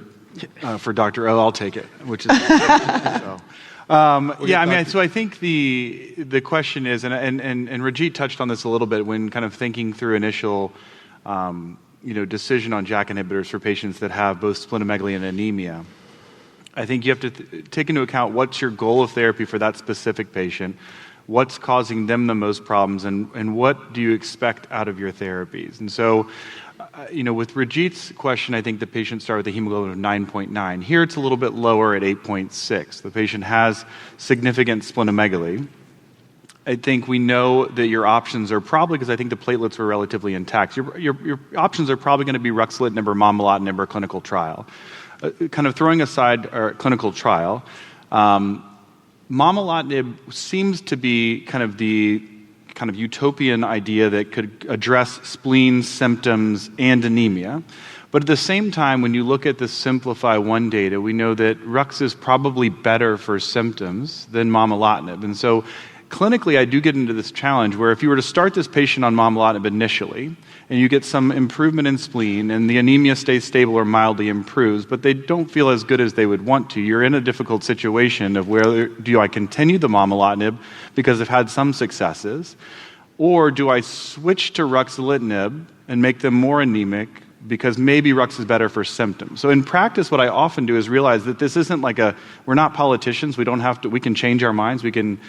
for Dr. O, I'll take it, which is so. So I think the question is, and Raajit touched on this a little bit when kind of thinking through initial decision on JAK inhibitors for patients that have both splenomegaly and anemia. I think you have to take into account what's your goal of therapy for that specific patient, what's causing them the most problems, and what do you expect out of your therapies. And so With Raajit's question, I think the patient started with a hemoglobin of 9.9. Here it's a little bit lower at 8.6. The patient has significant splenomegaly. I think we know that your options are probably, because I think the platelets were relatively intact, your options are probably going to be ruxolitinib or momelotinib or clinical trial. Kind of throwing aside our clinical trial, momelotinib seems to be kind of the utopian idea that could address spleen symptoms and anemia. But at the same time, when you look at the Simplify-1 data, we know that Rux is probably better for symptoms than momelotinib. And so clinically, I do get into this challenge where if you were to start this patient on momelotinib initially, and you get some improvement in spleen, and the anemia stays stable or mildly improves, but they don't feel as good as they would want to, you're in a difficult situation of where do I continue the momelotinib because I've had some successes, or do I switch to ruxolitinib and make them more anemic because maybe Rux is better for symptoms. So in practice, what I often do is realize that this isn't like we're not politicians. We can change our minds. We can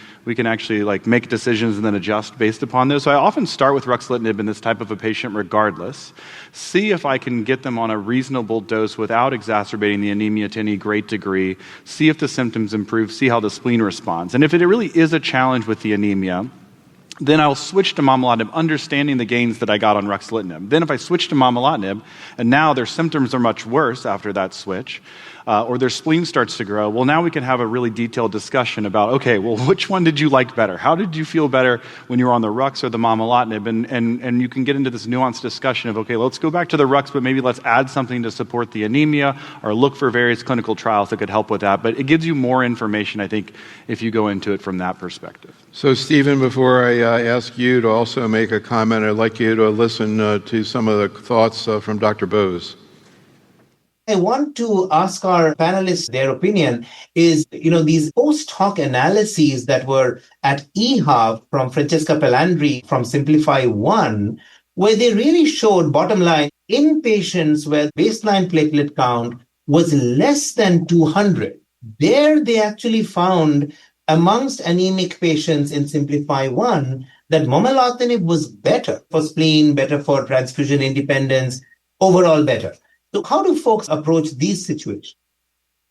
actually make decisions and then adjust based upon those. So I often start with ruxolitinib in this type of a patient regardless, see if I can get them on a reasonable dose without exacerbating the anemia to any great degree, see if the symptoms improve, see how the spleen responds. And if it really is a challenge with the anemia, then I'll switch to momelotinib, understanding the gains that I got on ruxolitinib. Then if I switch to momelotinib, and now their symptoms are much worse after that switch, or their spleen starts to grow, well, now we can have a really detailed discussion about, okay, well, which one did you like better? How did you feel better when you were on the Rux or the momelotinib? And you can get into this nuanced discussion of, okay, let's go back to the Rux, but maybe let's add something to support the anemia, or look for various clinical trials that could help with that. But it gives you more information, I think, if you go into it from that perspective. So, Stephen, before I ask you to also make a comment, I'd like you to listen to some of the thoughts from Dr. Bose. I want to ask our panelists their opinion is, these post hoc analyses that were at EHA from Francesca Pellandri from Simplify-1, where they really showed, bottom line, in patients where baseline platelet count was less than 200, there they actually found amongst anemic patients in Simplify-1 that momelotinib was better for spleen, better for transfusion independence, overall better. So how do folks approach these situations?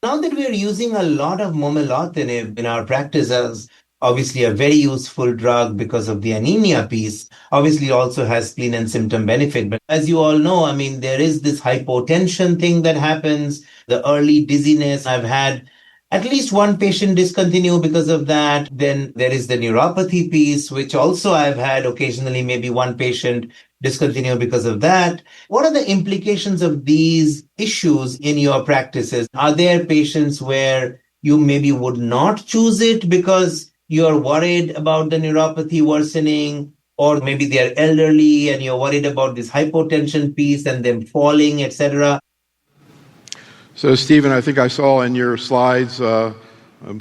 Now that we're using a lot of momelotinib in our practice as obviously a very useful drug because of the anemia piece, obviously it also has spleen and symptom benefit. But as you all know, there is this hypotension thing that happens, the early dizziness. I've had at least one patient discontinue because of that. Then there is the neuropathy piece, which also I've had occasionally, maybe one patient discontinue because of that. What are the implications of these issues in your practices? Are there patients where you maybe would not choose it because you're worried about the neuropathy worsening, or maybe they're elderly and you're worried about this hypotension piece and them falling, etc.? So, Stephen, I think I saw in your slides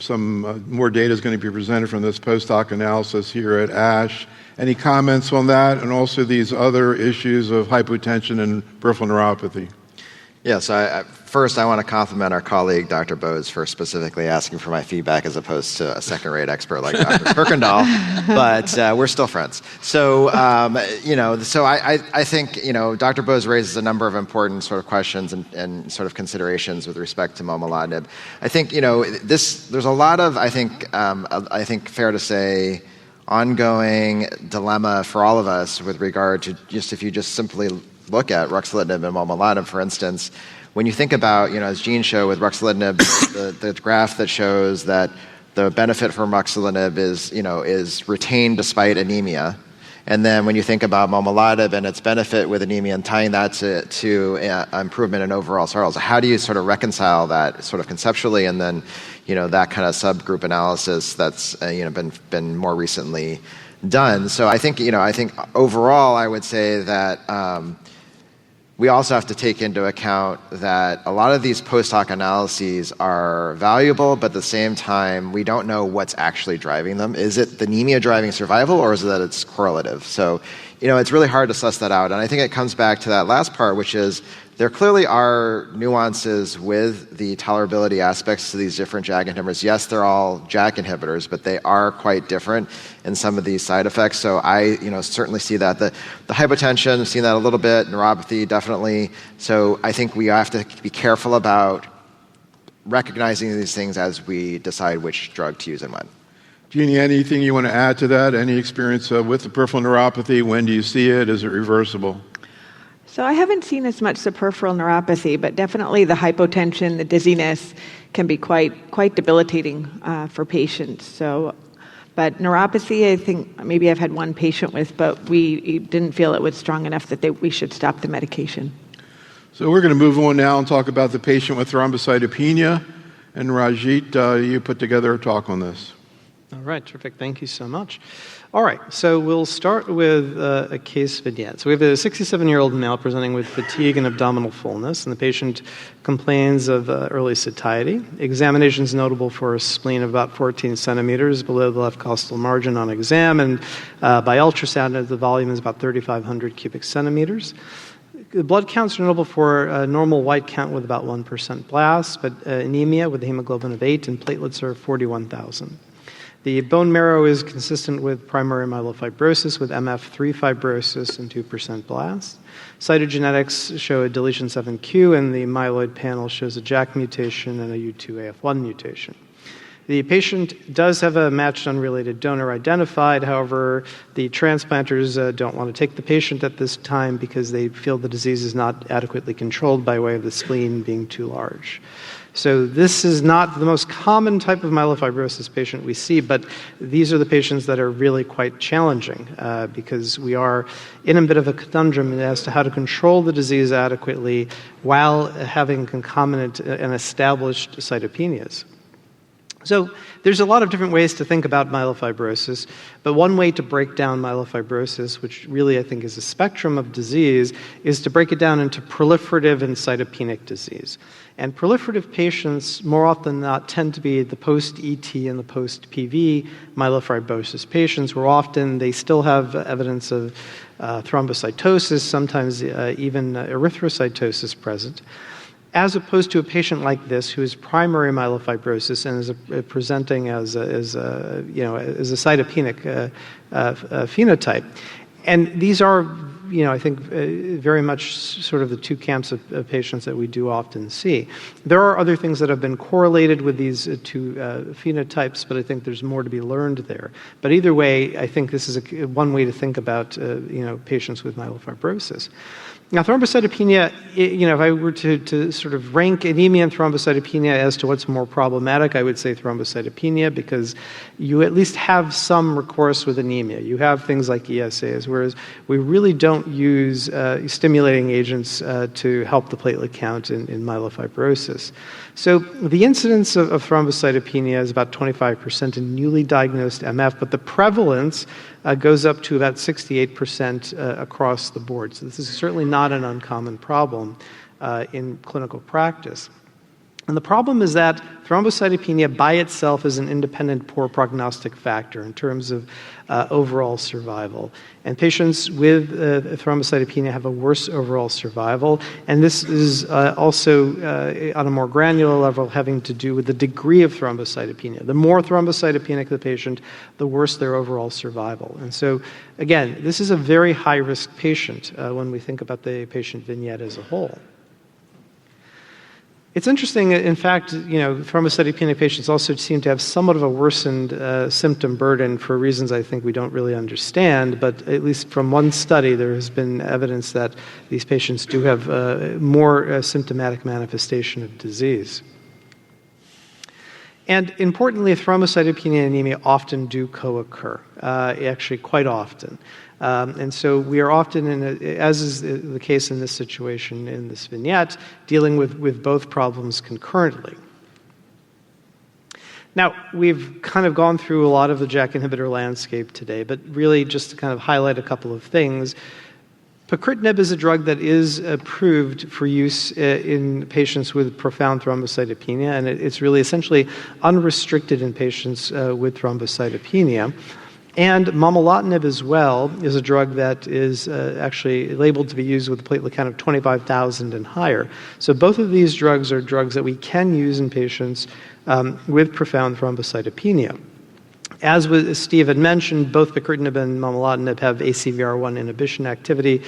some more data is going to be presented from this post-hoc analysis here at ASH. Any comments on that, and also these other issues of hypotension and peripheral neuropathy? Yes, first I want to compliment our colleague, Dr. Bose, for specifically asking for my feedback as opposed to a second-rate expert like Dr. Kuykendall, but we're still friends. So, I think, Dr. Bose raises a number of important sort of questions and sort of considerations with respect to momelotinib. I think, there's a lot of, I think fair to say, ongoing dilemma for all of us with regard to if you just simply look at ruxolitinib and momelotinib, for instance, when you think about, as Jeanne showed with ruxolitinib, the graph that shows that the benefit from ruxolitinib is retained despite anemia. And then when you think about momelotinib and its benefit with anemia and tying that to improvement in overall survival, how do you sort of reconcile that sort of conceptually, and then that kind of subgroup analysis that's been more recently done? So I think overall I would say that we also have to take into account that a lot of these post-hoc analyses are valuable, but at the same time, we don't know what's actually driving them. Is it the anemia driving survival, or is it that it's correlative? So, it's really hard to suss that out. And I think it comes back to that last part, which is There clearly are nuances with the tolerability aspects to these different JAK inhibitors. Yes, they're all JAK inhibitors, but they are quite different in some of these side effects. So I certainly see that. The hypotension, I've seen that a little bit, neuropathy, definitely. So I think we have to be careful about recognizing these things as we decide which drug to use and when. Jeanne, anything you want to add to that? Any experience with the peripheral neuropathy? When do you see it? Is it reversible? So I haven't seen as much the peripheral neuropathy, but definitely the hypotension, the dizziness can be quite debilitating for patients. But neuropathy, I think maybe I've had one patient with, but we didn't feel it was strong enough that we should stop the medication. So we're going to move on now and talk about the patient with thrombocytopenia. And Raajit, you put together a talk on this. All right, terrific. Thank you so much. All right, so we'll start with a case vignette. So we have a 67-year-old male presenting with fatigue and abdominal fullness, and the patient complains of early satiety. Examination is notable for a spleen of about 14 centimeters below the left costal margin on exam, and by ultrasound, the volume is about 3,500 cubic centimeters. The blood counts are notable for a normal white count with about 1% blast, but anemia with a hemoglobin of 8 and platelets are 41,000. The bone marrow is consistent with primary myelofibrosis with MF3 fibrosis and 2% blast. Cytogenetics show a deletion 7q, and the myeloid panel shows a JAK mutation and a U2AF1 mutation. The patient does have a matched unrelated donor identified. However, the transplanters don't want to take the patient at this time because they feel the disease is not adequately controlled by way of the spleen being too large. So this is not the most common type of myelofibrosis patient we see, but these are the patients that are really quite challenging because we are in a bit of a conundrum as to how to control the disease adequately while having concomitant and established cytopenias. So there's a lot of different ways to think about myelofibrosis, but one way to break down myelofibrosis, which really I think is a spectrum of disease, is to break it down into proliferative and cytopenic disease. And proliferative patients more often than not tend to be the post-ET and the post-PV myelofibrosis patients, where often they still have evidence of thrombocytosis, sometimes even erythrocytosis present, as opposed to a patient like this who is primary myelofibrosis and is presenting as a cytopenic phenotype. And these are, I think, very much sort of the two camps of patients that we do often see. There are other things that have been correlated with these two phenotypes, but I think there's more to be learned there. But either way, I think this is one way to think about, patients with myelofibrosis. Now, thrombocytopenia, if I were to sort of rank anemia and thrombocytopenia as to what's more problematic, I would say thrombocytopenia, because you at least have some recourse with anemia. You have things like ESAs, whereas we really don't use stimulating agents to help the platelet count in myelofibrosis. So the incidence of thrombocytopenia is about 25% in newly diagnosed MF, but the prevalence goes up to about 68% across the board. So this is certainly not an uncommon problem in clinical practice. And the problem is that thrombocytopenia by itself is an independent poor prognostic factor in terms of overall survival. And patients with thrombocytopenia have a worse overall survival. And this is also on a more granular level having to do with the degree of thrombocytopenia. The more thrombocytopenic the patient, the worse their overall survival. And so, again, this is a very high-risk patient when we think about the patient vignette as a whole. It's interesting, in fact, thrombocytopenic patients also seem to have somewhat of a worsened symptom burden for reasons I think we don't really understand, but at least from one study, there has been evidence that these patients do have more symptomatic manifestation of disease. And importantly, thrombocytopenia and anemia often do co-occur, actually quite often. And so we are often, as is the case in this situation, in this vignette, dealing with both problems concurrently. Now, we've kind of gone through a lot of the JAK inhibitor landscape today, but really just to kind of highlight a couple of things. Pacritinib is a drug that is approved for use in patients with profound thrombocytopenia, and it's really essentially unrestricted in patients with thrombocytopenia. And momelotinib as well is a drug that is actually labeled to be used with a platelet count of 25,000 and higher. So both of these drugs are drugs that we can use in patients with profound thrombocytopenia. As Steve had mentioned, both pacritinib and momelotinib have ACVR1 inhibition activity,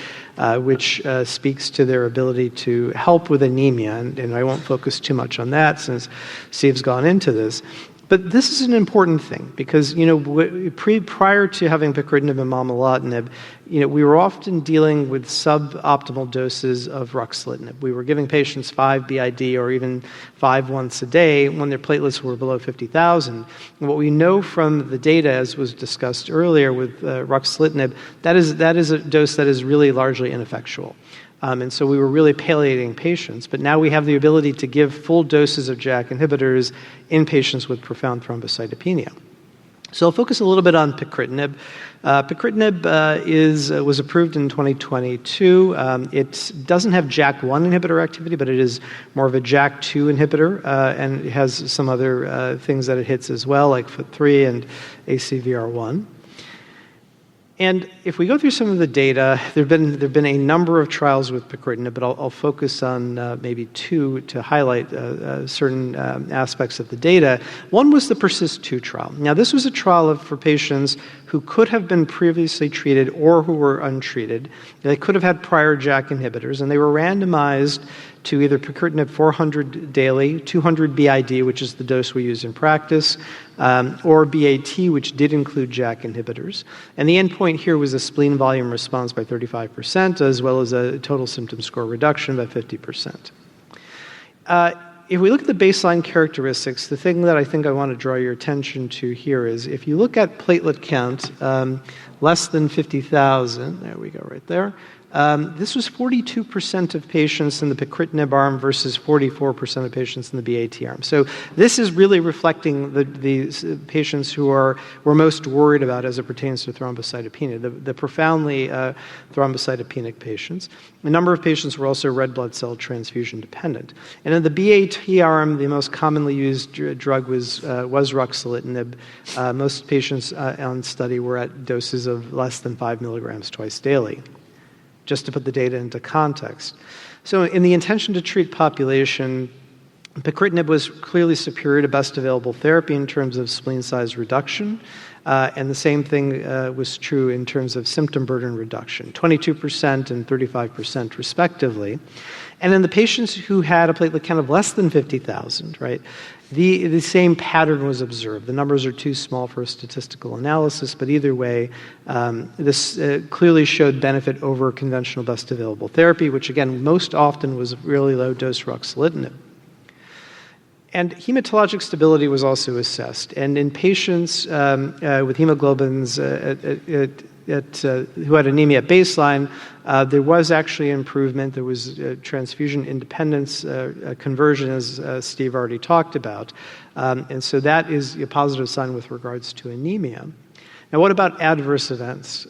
which speaks to their ability to help with anemia. And I won't focus too much on that since Steve's gone into this. But this is an important thing because, prior to having pacritinib and momelotinib, we were often dealing with suboptimal doses of ruxolitinib. We were giving patients 5 BID or even 5 once a day when their platelets were below 50,000. And what we know from the data, as was discussed earlier with ruxolitinib, that is a dose that is really largely ineffectual. And so we were really palliating patients. But now we have the ability to give full doses of JAK inhibitors in patients with profound thrombocytopenia. So I'll focus a little bit on pacritinib. Pacritinib was approved in 2022. It doesn't have JAK1 inhibitor activity, but it is more of a JAK2 inhibitor, and it has some other things that it hits as well, like FLT3 and ACVR1. And if we go through some of the data, there have been a number of trials with pacritinib, but I'll focus on maybe 2 to highlight certain aspects of the data. One was the PERSIST-2 trial. Now, this was a trial for patients who could have been previously treated or who were untreated. They could have had prior JAK inhibitors, and they were randomized to either pacritinib 400 daily, 200 BID, which is the dose we use in practice, or BAT, which did include JAK inhibitors. And the endpoint here was a spleen volume response by 35%, as well as a total symptom score reduction by 50%. If we look at the baseline characteristics, the thing that I think I want to draw your attention to here is if you look at platelet count, less than 50,000, there we go right there, this was 42% of patients in the pacritinib arm versus 44% of patients in the BAT arm. So this is really reflecting the patients who we're most worried about as it pertains to thrombocytopenia, the profoundly thrombocytopenic patients. A number of patients were also red blood cell transfusion dependent. And in the BAT arm, the most commonly used drug was ruxolitinib. Most patients on study were at doses of less than 5 milligrams twice daily, just to put the data into context. So in the intention to treat population, pacritinib was clearly superior to best available therapy in terms of spleen size reduction, and the same thing was true in terms of symptom burden reduction, 22% and 35% respectively. And in the patients who had a platelet count of less than 50,000, right, the same pattern was observed. The numbers are too small for a statistical analysis, but either way, this clearly showed benefit over conventional best available therapy, which again, most often was really low dose ruxolitinib. And hematologic stability was also assessed. And in patients with hemoglobins who had anemia at baseline, there was actually improvement. There was transfusion independence conversion, as Steve already talked about. And so that is a positive sign with regards to anemia. Now, what about adverse events?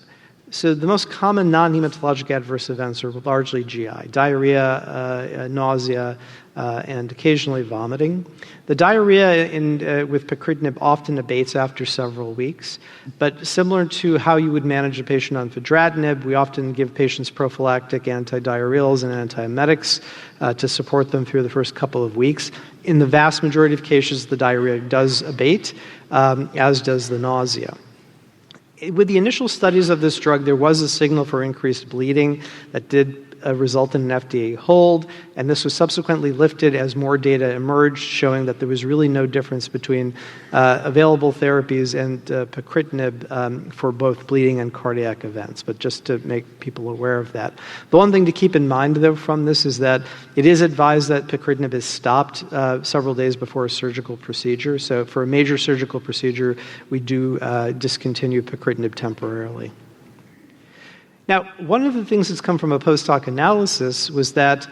So the most common non-hematologic adverse events are largely GI, diarrhea, nausea, and occasionally vomiting. The diarrhea with pacritinib often abates after several weeks, but similar to how you would manage a patient on fedratinib, we often give patients prophylactic antidiarrheals and antiemetics to support them through the first couple of weeks. In the vast majority of cases, the diarrhea does abate, as does the nausea. With the initial studies of this drug, there was a signal for increased bleeding that did result in an FDA hold, and this was subsequently lifted as more data emerged, showing that there was really no difference between available therapies and pacritinib for both bleeding and cardiac events, but just to make people aware of that. The one thing to keep in mind, though, from this is that it is advised that pacritinib is stopped several days before a surgical procedure. So for a major surgical procedure, we do discontinue pacritinib temporarily. Now, one of the things that's come from a post-hoc analysis was that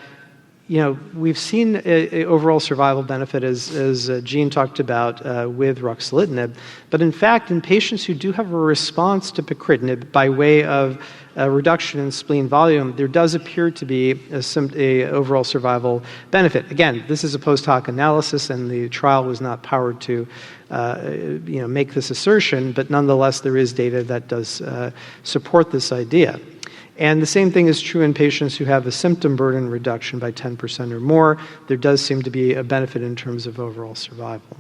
we've seen a overall survival benefit, as Jeanne talked about with ruxolitinib. But in fact, in patients who do have a response to pacritinib by way of a reduction in spleen volume, there does appear to be a overall survival benefit. Again, this is a post hoc analysis, and the trial was not powered to make this assertion, but nonetheless, there is data that does support this idea. And the same thing is true in patients who have a symptom burden reduction by 10% or more. There does seem to be a benefit in terms of overall survival.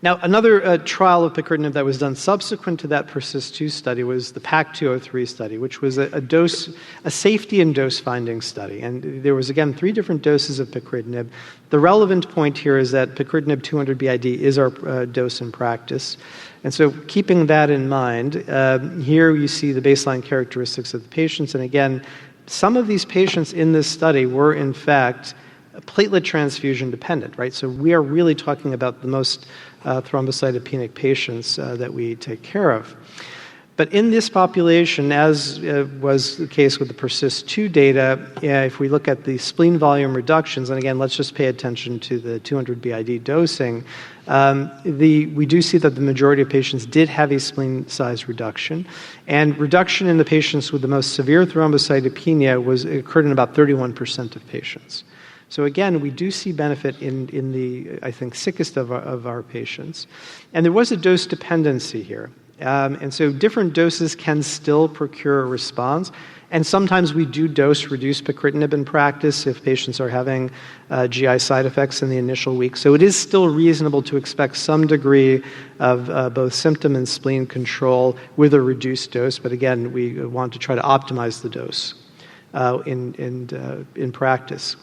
Now, another trial of pacritinib that was done subsequent to that PERSIST-2 study was the PAC-203 study, which was a safety and dose-finding study. And there was, again, 3 different doses of pacritinib. The relevant point here is that pacritinib 200 BID is our dose in practice. And so keeping that in mind, here you see the baseline characteristics of the patients. And again, some of these patients in this study were, in fact, platelet transfusion dependent, right? So we are really talking about the most thrombocytopenic patients that we take care of. But in this population, as was the case with the PERSIST-2 data, if we look at the spleen volume reductions, and again, let's just pay attention to the 200 BID dosing, we do see that the majority of patients did have a spleen size reduction, and reduction in the patients with the most severe thrombocytopenia occurred in about 31% of patients. So again, we do see benefit in the, I think, sickest of our patients. And there was a dose dependency here. And so different doses can still procure a response. And sometimes we do dose reduce pacritinib in practice if patients are having GI side effects in the initial week. So it is still reasonable to expect some degree of both symptom and spleen control with a reduced dose. But again, we want to try to optimize the dose in practice.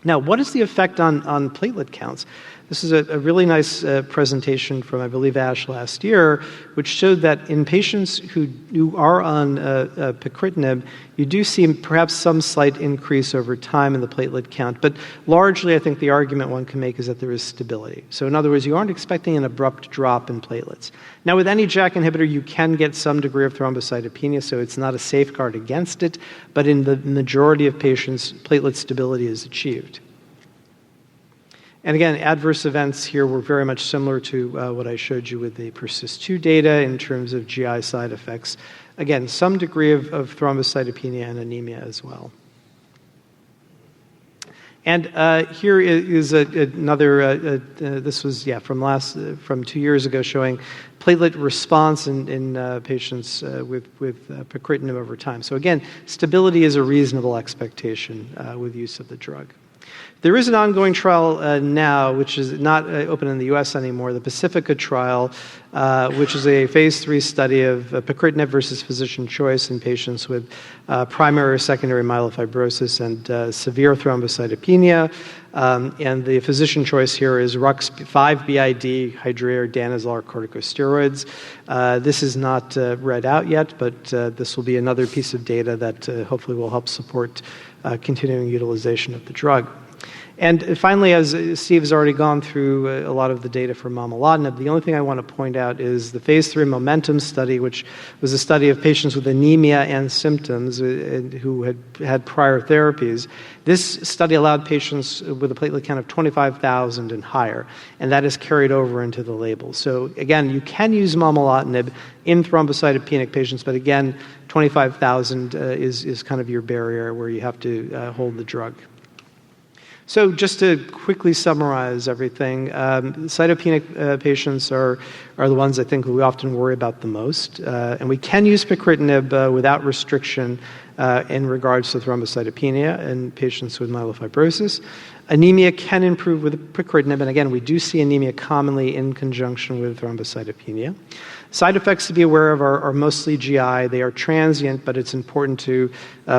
Now, what is the effect on platelet counts? This is a really nice presentation from, I believe, ASH last year, which showed that in patients who are on pacritinib, you do see perhaps some slight increase over time in the platelet count. But largely, I think the argument one can make is that there is stability. So in other words, you aren't expecting an abrupt drop in platelets. Now, with any JAK inhibitor, you can get some degree of thrombocytopenia, so it's not a safeguard against it. But in the majority of patients, platelet stability is achieved. And again, adverse events here were very much similar to what I showed you with the PERSIST-2 data in terms of GI side effects. Again, some degree of thrombocytopenia and anemia as well. And here is another, this was, from 2 years ago, showing platelet response in patients with pacritinib over time. So again, stability is a reasonable expectation with use of the drug. There is an ongoing trial now, which is not open in the U.S. anymore, the Pacifica trial, which is a phase 3 study of pacritinib versus physician choice in patients with primary or secondary myelofibrosis and severe thrombocytopenia. And the physician choice here is Rux 5 BID, Hydrea or Danazol corticosteroids. This is not read out yet, but this will be another piece of data that hopefully will help support continuing utilization of the drug. And finally, as Steve has already gone through a lot of the data for momelotinib, the only thing I want to point out is the phase 3 Momentum study, which was a study of patients with anemia and symptoms who had prior therapies. This study allowed patients with a platelet count of 25,000 and higher, and that is carried over into the label. So again, you can use momelotinib in thrombocytopenic patients, but again, 25,000 is kind of your barrier where you have to hold the drug. So just to quickly summarize everything, cytopenic patients are the ones I think we often worry about the most. And we can use pacritinib without restriction in regards to thrombocytopenia in patients with myelofibrosis. Anemia can improve with pacritinib, and again, we do see anemia commonly in conjunction with thrombocytopenia. Side effects to be aware of are mostly GI. They are transient, but it's important to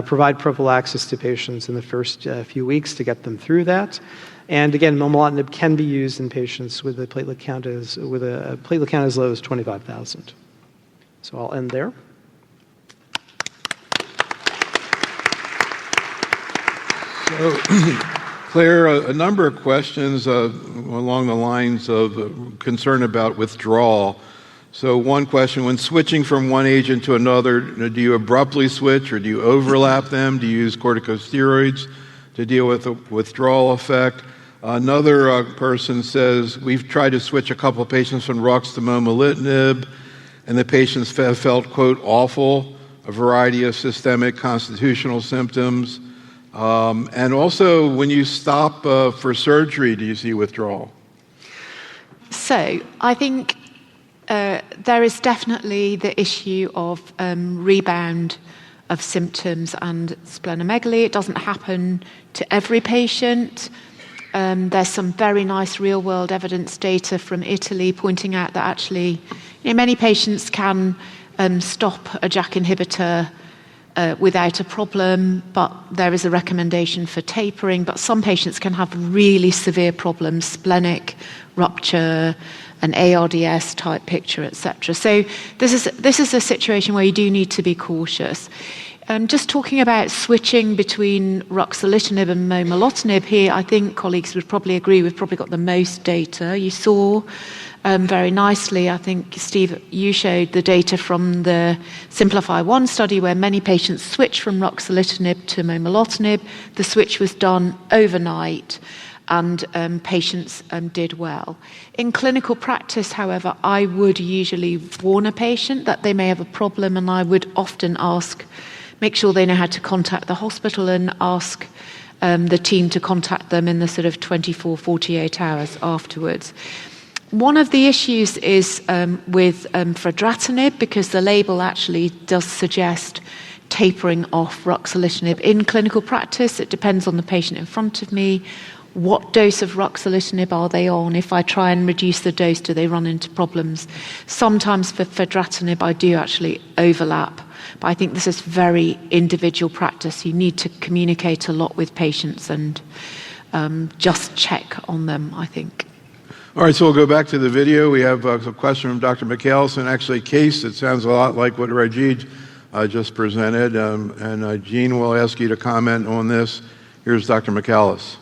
provide prophylaxis to patients in the first few weeks to get them through that. And again, momelotinib can be used in patients with a platelet count as low as 25,000. So I'll end there. So, Claire, a number of questions along the lines of concern about withdrawal. So one question, when switching from one agent to another, do you abruptly switch or do you overlap them? Do you use corticosteroids to deal with the withdrawal effect? Another person says, we've tried to switch a couple of patients from Rux to momelotinib, and the patients felt, quote, awful, a variety of systemic constitutional symptoms. And also, when you stop for surgery, do you see withdrawal? So I think there is definitely the issue of rebound of symptoms and splenomegaly. It doesn't happen to every patient. There's some very nice real-world evidence data from Italy pointing out that actually many patients can stop a JAK inhibitor without a problem, but there is a recommendation for tapering. But some patients can have really severe problems, splenic rupture, an ARDS type picture, etc. So this is a situation where you do need to be cautious. Just talking about switching between ruxolitinib and momelotinib here, I think colleagues would probably agree we've probably got the most data. You saw very nicely, I think, Steve, you showed the data from the Simplify-1 study where many patients switched from ruxolitinib to momelotinib. The switch was done overnight and patients did well. In clinical practice, however, I would usually warn a patient that they may have a problem, and I would often make sure they know how to contact the hospital and ask the team to contact them in the sort of 24, 48 hours afterwards. One of the issues is with fedratinib, because the label actually does suggest tapering off ruxolitinib. In clinical practice, it depends on the patient in front of me. What dose of ruxolitinib are they on? If I try and reduce the dose, do they run into problems? Sometimes for fedratinib, I do actually overlap. But I think this is very individual practice. You need to communicate a lot with patients and just check on them, I think. All right, so we'll go back to the video. We have a question from Dr. McAllison, actually a case that sounds a lot like what Raajit just presented. And Jeanne will ask you to comment on this. Here's Dr. McAllison.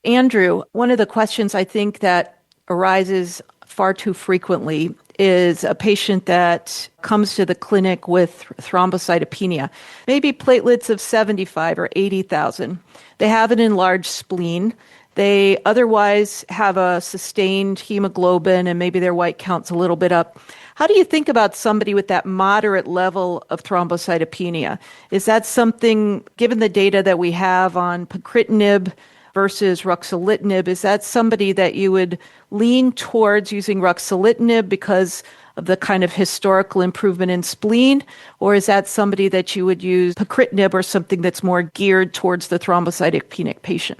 Andrew, one of the questions I think that arises far too frequently is a patient that comes to the clinic with thrombocytopenia, maybe platelets of 75 or 80,000. They have an enlarged spleen. They otherwise have a sustained hemoglobin and maybe their white count's a little bit up. How do you think about somebody with that moderate level of thrombocytopenia? Is that something, given the data that we have on pacritinib versus ruxolitinib, is that somebody that you would lean towards using ruxolitinib because of the kind of historical improvement in spleen? Or is that somebody that you would use pacritinib or something that's more geared towards the thrombocytopenic patient?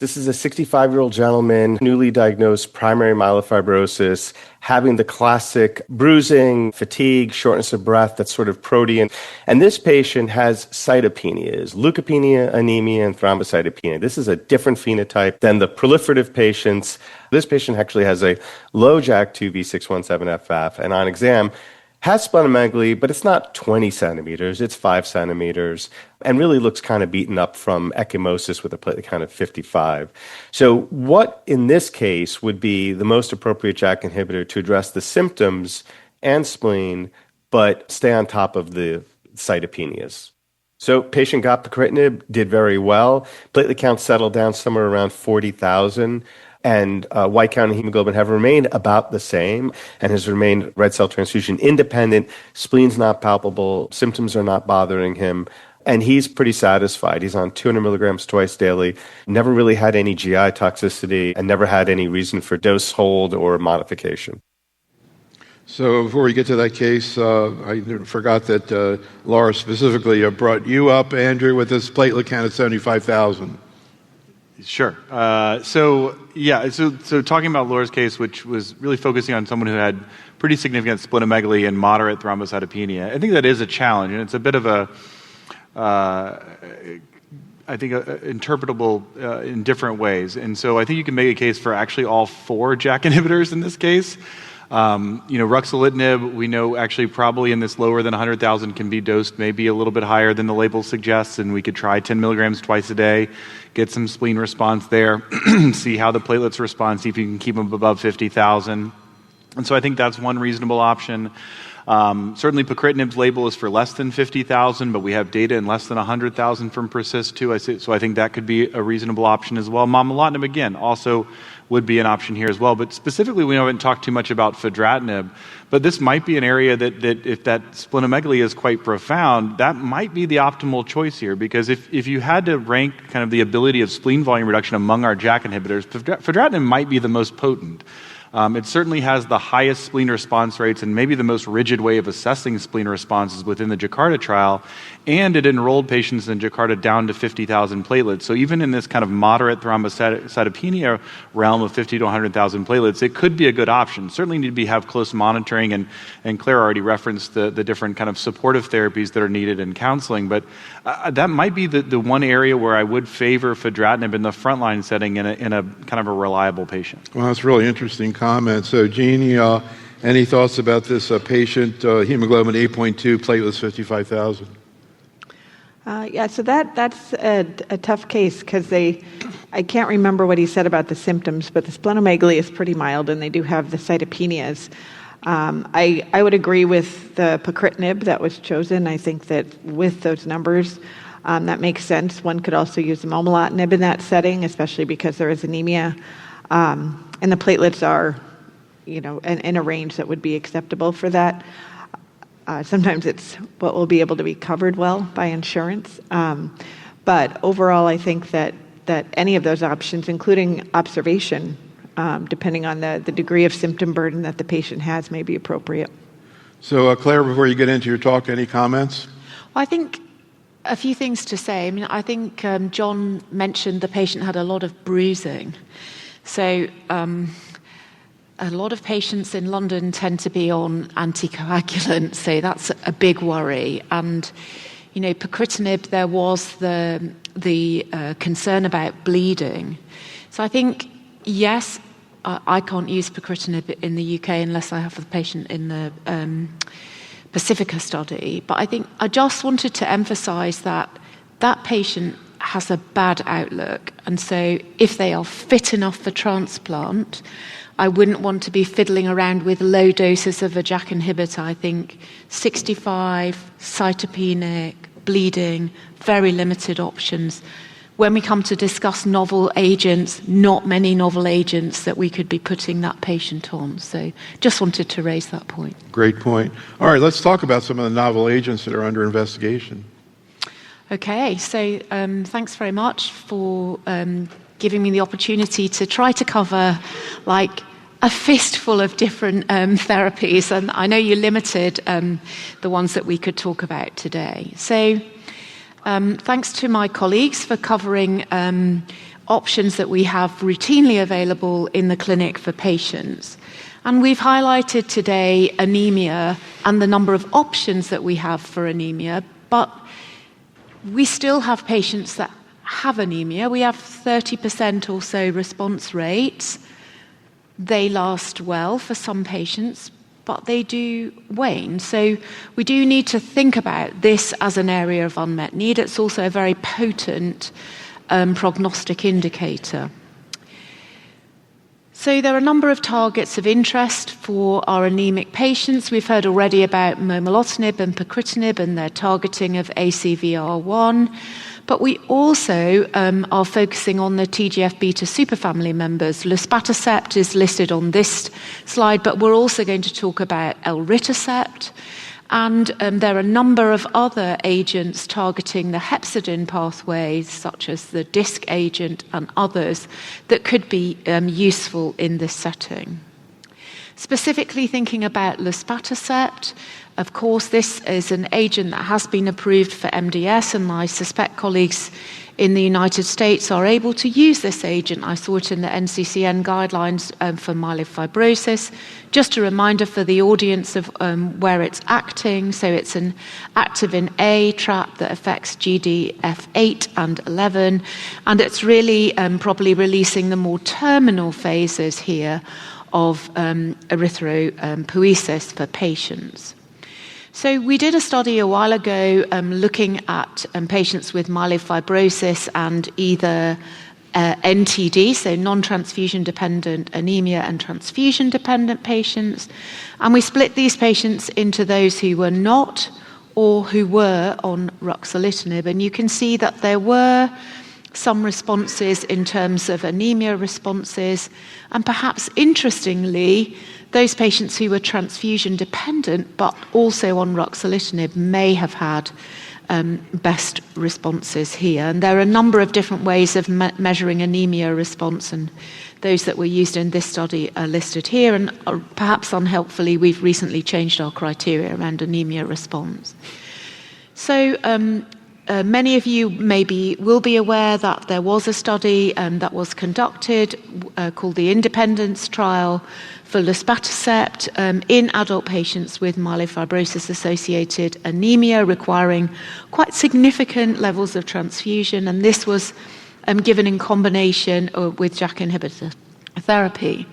This is a 65-year-old gentleman, newly diagnosed primary myelofibrosis, having the classic bruising, fatigue, shortness of breath, that's sort of protean. And this patient has cytopenias, leukopenia, anemia, and thrombocytopenia. This is a different phenotype than the proliferative patients. This patient actually has a low JAK2 V617F, and on exam has splenomegaly, but it's not 20 centimeters, it's 5 centimeters, and really looks kind of beaten up from ecchymosis with a platelet count of 55. So what in this case would be the most appropriate JAK inhibitor to address the symptoms and spleen, but stay on top of the cytopenias? So patient got pacritinib, did very well. Platelet count settled down somewhere around 40,000. And white count and hemoglobin have remained about the same and has remained red cell transfusion independent. Spleen's not palpable. Symptoms are not bothering him. And he's pretty satisfied. He's on 200 milligrams twice daily, never really had any GI toxicity, and never had any reason for dose hold or modification. So before we get to that case, I forgot that Laura specifically brought you up, Andrew, with this platelet count of 75,000. Sure. So talking about Laura's case, which was really focusing on someone who had pretty significant splenomegaly and moderate thrombocytopenia, I think that is a challenge, and it's a bit of a, interpretable in different ways. And so I think you can make a case for actually all 4 JAK inhibitors in this case. Ruxolitinib, we know actually probably in this lower than 100,000 can be dosed maybe a little bit higher than the label suggests, and we could try 10 milligrams twice a day, get some spleen response there, see how the platelets respond, see if you can keep them above 50,000. And so I think that's one reasonable option. Certainly, pacritinib's label is for less than 50,000, but we have data in less than 100,000 from PERSIST-2. So I think that could be a reasonable option as well. Momelotinib, again, also would be an option here as well. But specifically, we haven't talked too much about fedratinib, but this might be an area that if that splenomegaly is quite profound, that might be the optimal choice here, because if you had to rank kind of the ability of spleen volume reduction among our JAK inhibitors, fedratinib might be the most potent. It certainly has the highest spleen response rates and maybe the most rigid way of assessing spleen responses within the Jakarta trial, and it enrolled patients in Jakarta down to 50,000 platelets. So even in this kind of moderate thrombocytopenia realm of 50 to 100,000 platelets, it could be a good option. Certainly need to have close monitoring, and Claire already referenced the different kind of supportive therapies that are needed in counseling, but that might be the one area where I would favor fedratinib in the frontline setting in a kind of a reliable patient. Well, that's really interesting comment. So, Jeanne, any thoughts about this patient, hemoglobin 8.2, platelets 55,000? Yeah, so that's a tough case because I can't remember what he said about the symptoms, but the splenomegaly is pretty mild and they do have the cytopenias. I would agree with the pacritinib that was chosen. I think that with those numbers, that makes sense. One could also use the momelotinib in that setting, especially because there is anemia. And the platelets are, in a range that would be acceptable for that. Sometimes it's what will be able to be covered well by insurance. But overall, I think that any of those options, including observation, depending on the degree of symptom burden that the patient has, may be appropriate. So, Claire, before you get into your talk, any comments? Well, I think a few things to say. I mean, I think John mentioned the patient had a lot of bruising. So a lot of patients in London tend to be on anticoagulants, so that's a big worry. And, pacritinib, there was the concern about bleeding. So I think, yes, I can't use pacritinib in the UK unless I have the patient in the Pacifica study. But I think I just wanted to emphasize that patient has a bad outlook. And so if they are fit enough for transplant, I wouldn't want to be fiddling around with low doses of a JAK inhibitor. I think 65, cytopenic, bleeding, very limited options. When we come to discuss novel agents, not many novel agents that we could be putting that patient on. So just wanted to raise that point. Great point. All right, let's talk about some of the novel agents that are under investigation. Okay, so thanks very much for giving me the opportunity to try to cover like a fistful of different therapies, and I know you limited the ones that we could talk about today. So thanks to my colleagues for covering options that we have routinely available in the clinic for patients. And we've highlighted today anemia and the number of options that we have for anemia, but we still have patients that have anemia. We have 30% or so response rates. They last well for some patients, but they do wane. So we do need to think about this as an area of unmet need. It's also a very potent prognostic indicator. So there are a number of targets of interest for our anemic patients. We've heard already about momelotinib and pacritinib and their targeting of ACVR1. But we also are focusing on the TGF-beta superfamily members. Luspatercept is listed on this slide, but we're also going to talk about elritercept. And there are a number of other agents targeting the hepcidin pathways, such as the DISC agent and others, that could be useful in this setting. Specifically thinking about luspatercept, of course, this is an agent that has been approved for MDS, and I suspect colleagues in the United States are able to use this agent. I saw it in the NCCN guidelines for myelofibrosis. Just a reminder for the audience of where it's acting. So it's an activin A trap that affects GDF8 and 11, and it's really probably releasing the more terminal phases here of erythropoiesis for patients. So we did a study a while ago looking at patients with myelofibrosis and either NTD, so non-transfusion dependent anemia and transfusion dependent patients. And we split these patients into those who were not or who were on ruxolitinib. And you can see that there were some responses in terms of anemia responses, and perhaps interestingly, those patients who were transfusion dependent but also on ruxolitinib may have had best responses here. And there are a number of different ways of measuring anemia response, and those that were used in this study are listed here. And perhaps unhelpfully, we've recently changed our criteria around anemia response. So many of you maybe will be aware that there was a study that was conducted called the Independence Trial for luspatercept in adult patients with myelofibrosis-associated anemia requiring quite significant levels of transfusion, and this was given in combination with JAK inhibitor therapy.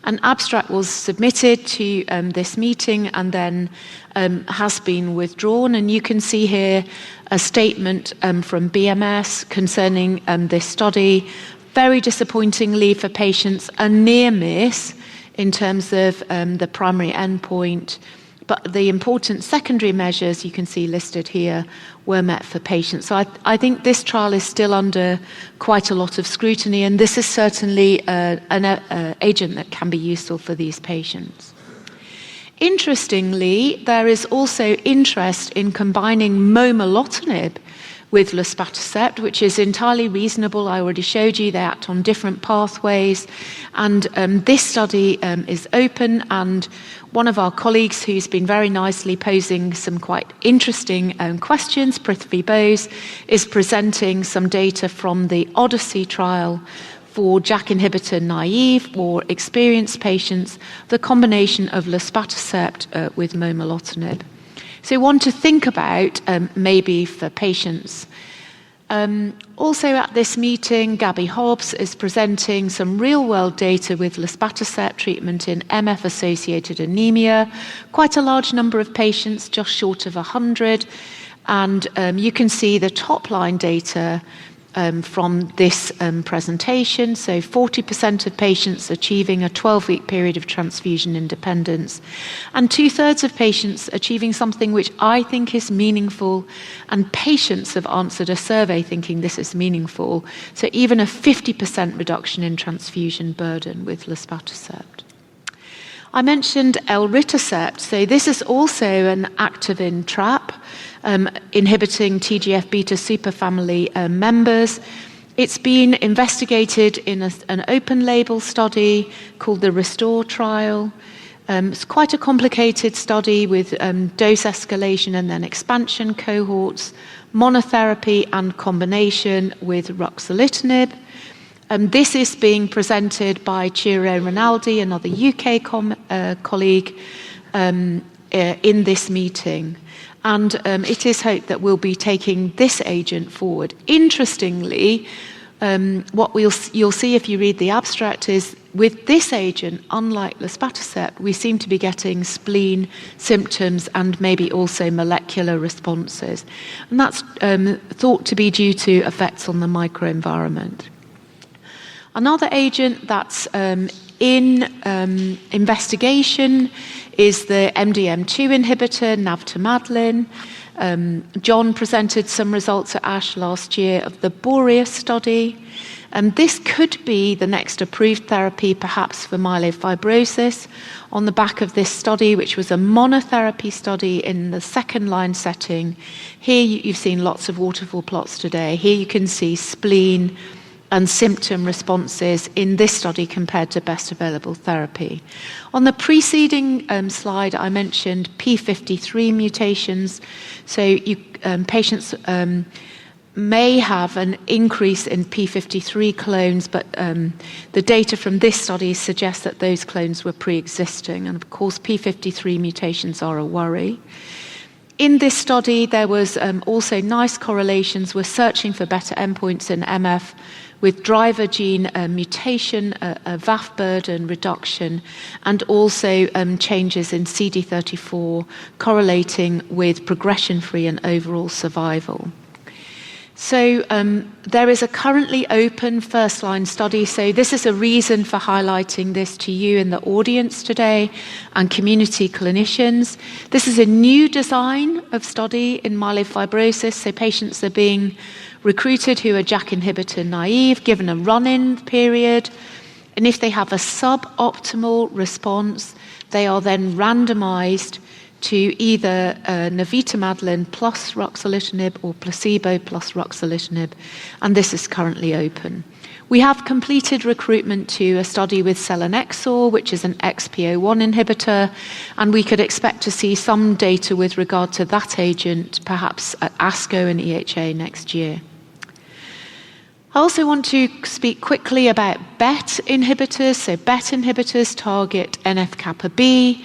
An abstract was submitted to this meeting and then has been withdrawn. And you can see here a statement from BMS concerning this study. Very disappointingly for patients, a near miss in terms of the primary endpoint. But the important secondary measures you can see listed here were met for patients. So I think this trial is still under quite a lot of scrutiny, and this is certainly an agent that can be useful for these patients. Interestingly, there is also interest in combining momelotinib with luspatercept, which is entirely reasonable. I already showed you they act on different pathways. And this study is open, and one of our colleagues who's been very nicely posing some quite interesting questions, Prithvi Bose, is presenting some data from the Odyssey trial for JAK inhibitor naive or experienced patients, the combination of luspatercept with momelotinib. So one to think about maybe for patients. Also at this meeting, Gabby Hobbs is presenting some real-world data with luspatercept treatment in MF-associated anemia, quite a large number of patients, just short of 100. And you can see the top-line data from this presentation. So 40% of patients achieving a 12-week period of transfusion independence, and 2/3 of patients achieving something which I think is meaningful, and patients have answered a survey thinking this is meaningful. So even a 50% reduction in transfusion burden with luspatercept. I mentioned elritercept. So this is also an activin trap, inhibiting TGF-beta superfamily members. It's been investigated in an open-label study called the RESTORE trial. It's quite a complicated study with dose escalation and then expansion cohorts, monotherapy and combination with ruxolitinib. This is being presented by Ciro Rinaldi, another UK colleague, in this meeting. And it is hoped that we'll be taking this agent forward. Interestingly, what you'll see if you read the abstract is with this agent, unlike luspatercept, we seem to be getting spleen symptoms and maybe also molecular responses. And that's thought to be due to effects on the microenvironment. Another agent that's in investigation is the MDM2 inhibitor, navtemadlin. John presented some results at ASH last year of the Boreas study. This could be the next approved therapy, perhaps for myelofibrosis, on the back of this study, which was a monotherapy study in the second-line setting. Here you've seen lots of waterfall plots today. Here you can see spleen and symptom responses in this study compared to best available therapy. On the preceding slide, I mentioned p53 mutations. So patients may have an increase in p53 clones, but the data from this study suggests that those clones were pre-existing. And of course, p53 mutations are a worry. In this study, there was also nice correlations. We're searching for better endpoints in MF with driver gene mutation, a VAF burden reduction, and also changes in CD34 correlating with progression-free and overall survival. So there is a currently open first-line study. So this is a reason for highlighting this to you in the audience today and community clinicians. This is a new design of study in myelofibrosis. So patients are being recruited who are JAK inhibitor naive, given a run-in period. And if they have a suboptimal response, they are then randomized to either navtemadlin plus ruxolitinib or placebo plus ruxolitinib, and this is currently open. We have completed recruitment to a study with selinexor, which is an XPO1 inhibitor, and we could expect to see some data with regard to that agent, perhaps at ASCO and EHA next year. I also want to speak quickly about BET inhibitors. So BET inhibitors target NF-kappa B,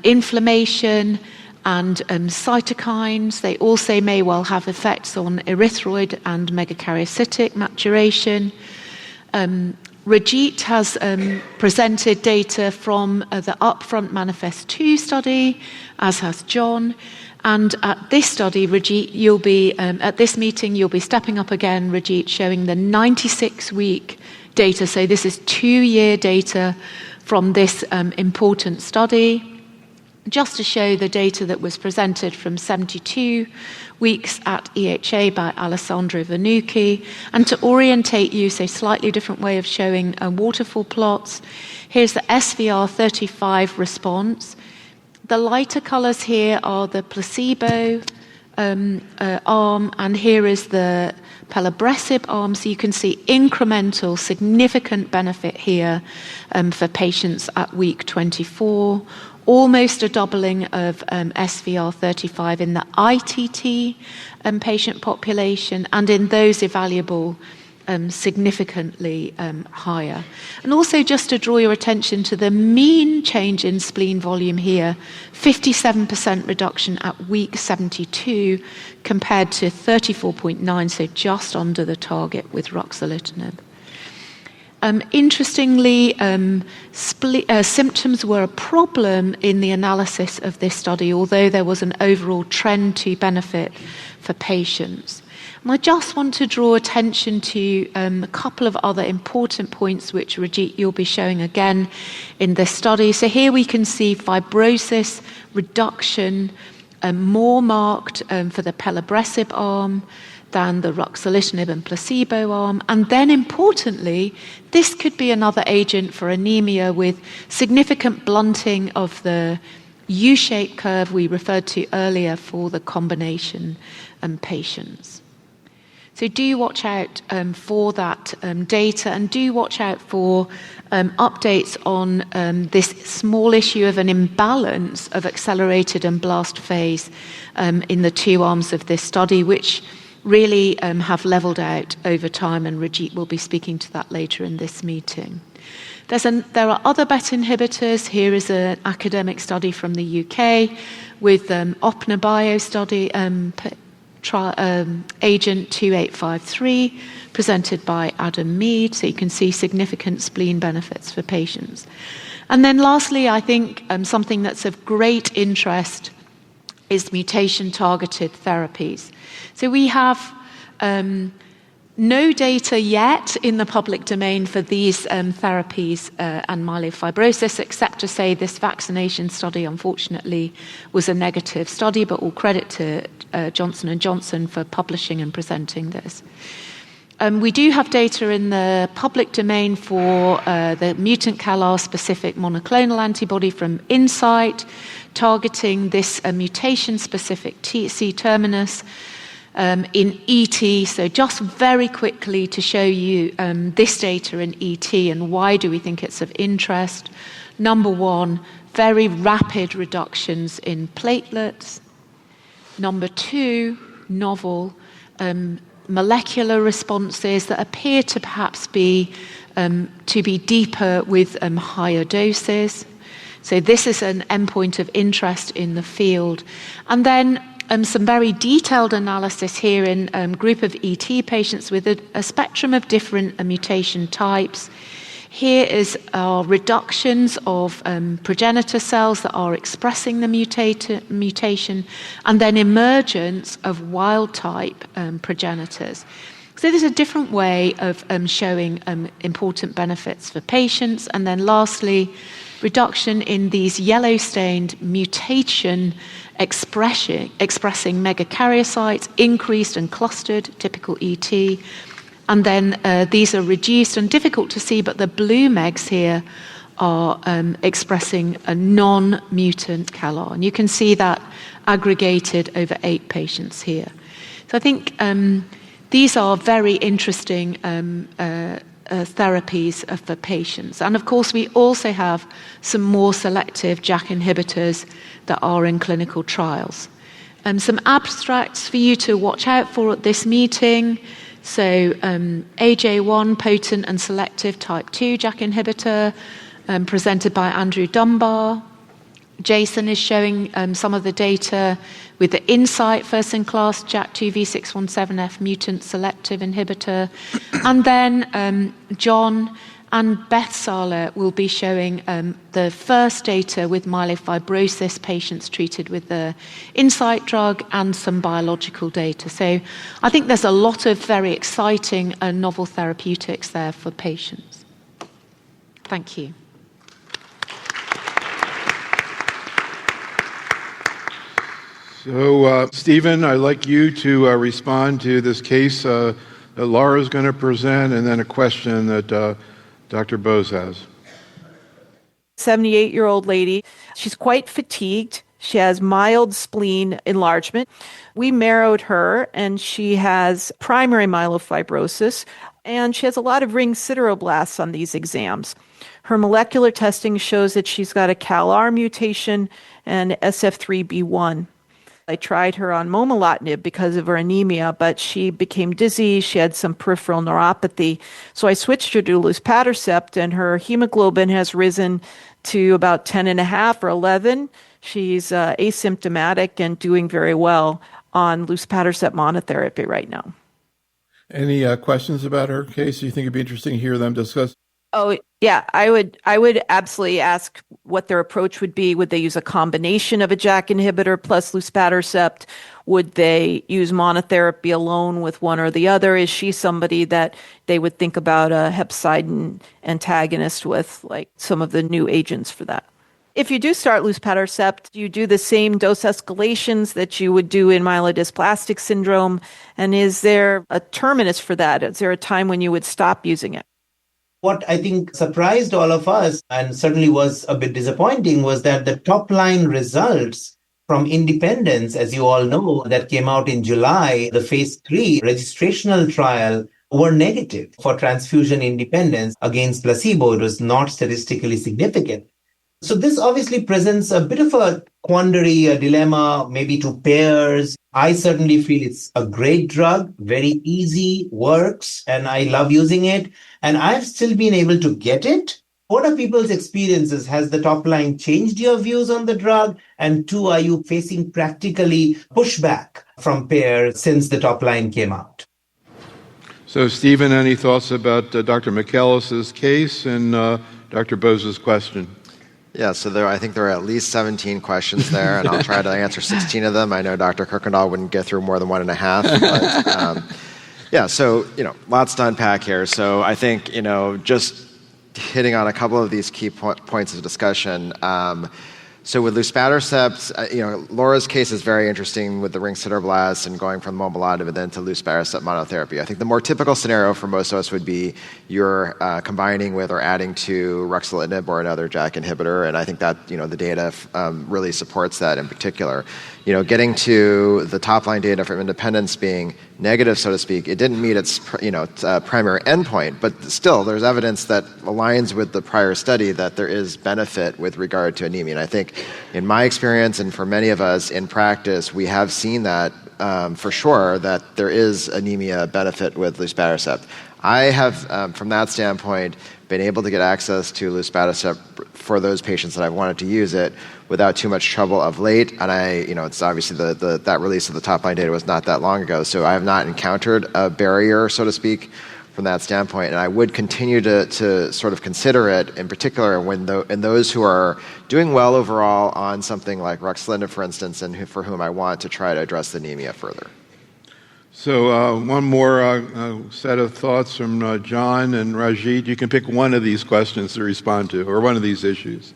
inflammation, and cytokines. They also may well have effects on erythroid and megakaryocytic maturation. Raajit has presented data from the Upfront Manifest-2 study, as has John. And at this study, Raajit, you'll be at this meeting, you'll be stepping up again, Raajit, showing the 96-week data. So this is 2-year data from this important study, just to show the data that was presented from 72 weeks at EHA by Alessandro Vanucci, and to orientate you, so slightly different way of showing waterfall plots. Here's the SVR35 response. The lighter colors here are the placebo arm, and here is the pelabresib arm, so you can see incremental, significant benefit here for patients at week 24. Almost a doubling of SVR35 in the ITT patient population, and in those evaluable, significantly higher. And also just to draw your attention to the mean change in spleen volume here, 57% reduction at week 72 compared to 34.9, so just under the target with ruxolitinib. Interestingly, symptoms were a problem in the analysis of this study, although there was an overall trend to benefit for patients. And I just want to draw attention to a couple of other important points which, Raajit, you'll be showing again in this study. So here we can see fibrosis reduction more marked for the pelabresib arm than the ruxolitinib and placebo arm. And then importantly, this could be another agent for anemia with significant blunting of the U-shaped curve we referred to earlier for the combination patients. So do watch out for that data, and do watch out for updates on this small issue of an imbalance of accelerated and blast phase in the two arms of this study, which really have leveled out over time, and Raajit will be speaking to that later in this meeting. There are other BET inhibitors. Here is an academic study from the UK with Opna Bio study, agent 2853, presented by Adam Mead, so you can see significant spleen benefits for patients. And then lastly, I think something that's of great interest is mutation-targeted therapies. So we have no data yet in the public domain for these therapies and myelofibrosis, except to say this vaccination study, unfortunately, was a negative study, but all credit to Johnson & Johnson for publishing and presenting this. We do have data in the public domain for the mutant CALR-specific monoclonal antibody from Incyte, targeting this mutation-specific C-terminus in ET. So just very quickly to show you this data in ET and why do we think it's of interest. Number one, very rapid reductions in platelets. Number two, novel molecular responses that appear to perhaps be deeper with higher doses. So this is an endpoint of interest in the field. And then some very detailed analysis here in a group of ET patients with a spectrum of different mutation types. Here is our reductions of progenitor cells that are expressing the mutation, and then emergence of wild-type progenitors. So there's a different way of showing important benefits for patients. And then lastly, reduction in these yellow-stained mutation expressing megakaryocytes, increased and clustered, typical ET. And then these are reduced and difficult to see, but the blue megs here are expressing a non-mutant CALR. And you can see that aggregated over 8 patients here. So I think these are very interesting therapies for patients. And of course, we also have some more selective JAK inhibitors that are in clinical trials. Some abstracts for you to watch out for at this meeting. So AJ1, potent and selective type 2 JAK inhibitor, presented by Andrew Dunbar. Jason is showing some of the data with the Insight first-in-class JAK2 V617F mutant selective inhibitor. And then John and Beth Sala will be showing the first data with myelofibrosis patients treated with the Insight drug and some biological data. So I think there's a lot of very exciting and novel therapeutics there for patients. Thank you. So, Stephen, I'd like you to respond to this case that Laura is going to present, and then a question that Dr. Bose has. 78-year-old lady. She's quite fatigued. She has mild spleen enlargement. We marrowed her, and she has primary myelofibrosis, and she has a lot of ring sideroblasts on these exams. Her molecular testing shows that she's got a CALR mutation and SF3B1. I tried her on momelotinib because of her anemia, but she became dizzy. She had some peripheral neuropathy. So I switched her to luspatercept, and her hemoglobin has risen to about 10.5 or 11. She's asymptomatic and doing very well on luspatercept monotherapy right now. Any questions about her case? Do you think it'd be interesting to hear them discuss? Oh, yeah, I would absolutely ask what their approach would be. Would they use a combination of a JAK inhibitor plus luspatercept? Would they use monotherapy alone with one or the other? Is she somebody that they would think about a hepcidin antagonist with, like some of the new agents for that? If you do start luspatercept, you do the same dose escalations that you would do in myelodysplastic syndrome. And is there a terminus for that? Is there a time when you would stop using it? What I think surprised all of us and certainly was a bit disappointing was that the top line results from Independence, as you all know, that came out in July, the phase 3 registrational trial, were negative for transfusion independence against placebo. It was not statistically significant. So this obviously presents a bit of a quandary, a dilemma, maybe to payers. I certainly feel it's a great drug, very easy, works, and I love using it. And I've still been able to get it. What are people's experiences? Has the top line changed your views on the drug? And 2, are you facing practically pushback from payers since the top line came out? So, Stephen, any thoughts about Dr. Michaelis' case and Dr. Bose's question? Yeah, so I think there are at least 17 questions there, and I'll try to answer 16 of them. I know Dr. Kuykendall wouldn't get through more than 1.5, but yeah, so, lots to unpack here. So I think, just hitting on a couple of these key points of discussion. So with luspatercept, Laura's case is very interesting with the ring sideroblasts and going from momelotinib and then to luspatercept monotherapy. I think the more typical scenario for most of us would be you're combining with or adding to ruxolitinib or another JAK inhibitor, and I think that the data really supports that in particular. Getting to the top line data from Independence being negative, so to speak, it didn't meet its primary endpoint, but still there's evidence that aligns with the prior study that there is benefit with regard to anemia. And I think in my experience and for many of us in practice, we have seen that for sure that there is anemia benefit with luspatercept. I have, from that standpoint, been able to get access to luspatercept for those patients that I've wanted to use it without too much trouble of late. And it's obviously that release of the top line data was not that long ago, so I have not encountered a barrier, so to speak, from that standpoint, and I would continue to sort of consider it, in particular in those who are doing well overall on something like ruxolitinib, for instance, and for whom I want to try to address the anemia further. So one more set of thoughts from John and Raajit. You can pick one of these questions to respond to, or one of these issues.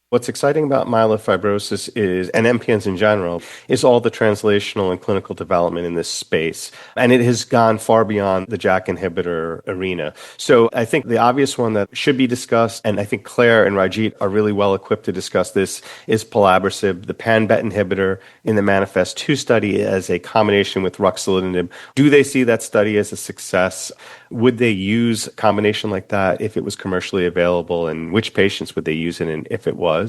What's exciting about myelofibrosis is, and MPNs in general, is all the translational and clinical development in this space. And it has gone far beyond the JAK inhibitor arena. So I think the obvious one that should be discussed, and I think Claire and Raajit are really well equipped to discuss this, is pelabresib, the pan-BET inhibitor in the MANIFEST-2 study as a combination with ruxolitinib. Do they see that study as a success? Would they use a combination like that if it was commercially available? And which patients would they use it in if it was?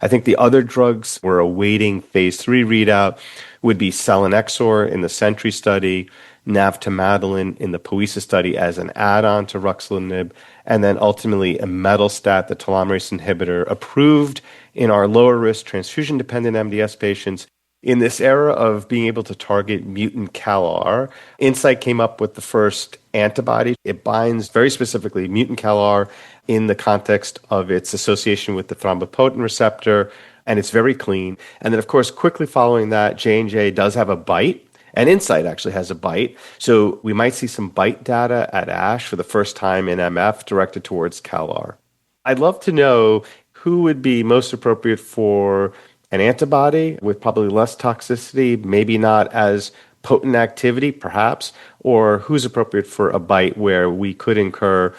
I think the other drugs we're awaiting phase 3 readout would be selinexor in the SENTRY study, navtemadlin in the POESA study as an add-on to ruxolitinib, and then ultimately imetelstat, the telomerase inhibitor, approved in our lower-risk transfusion-dependent MDS patients. In this era of being able to target mutant CALR, Incyte came up with the first antibody. It binds very specifically mutant CALR in the context of its association with the thrombopoietin receptor, and it's very clean. And then, of course, quickly following that, J&J does have a BiTE, and Incyte actually has a BiTE. So we might see some BiTE data at ASH for the first time in MF directed towards CALR. I'd love to know who would be most appropriate for an antibody with probably less toxicity, maybe not as potent activity, perhaps, or who's appropriate for a BiTE where we could incur,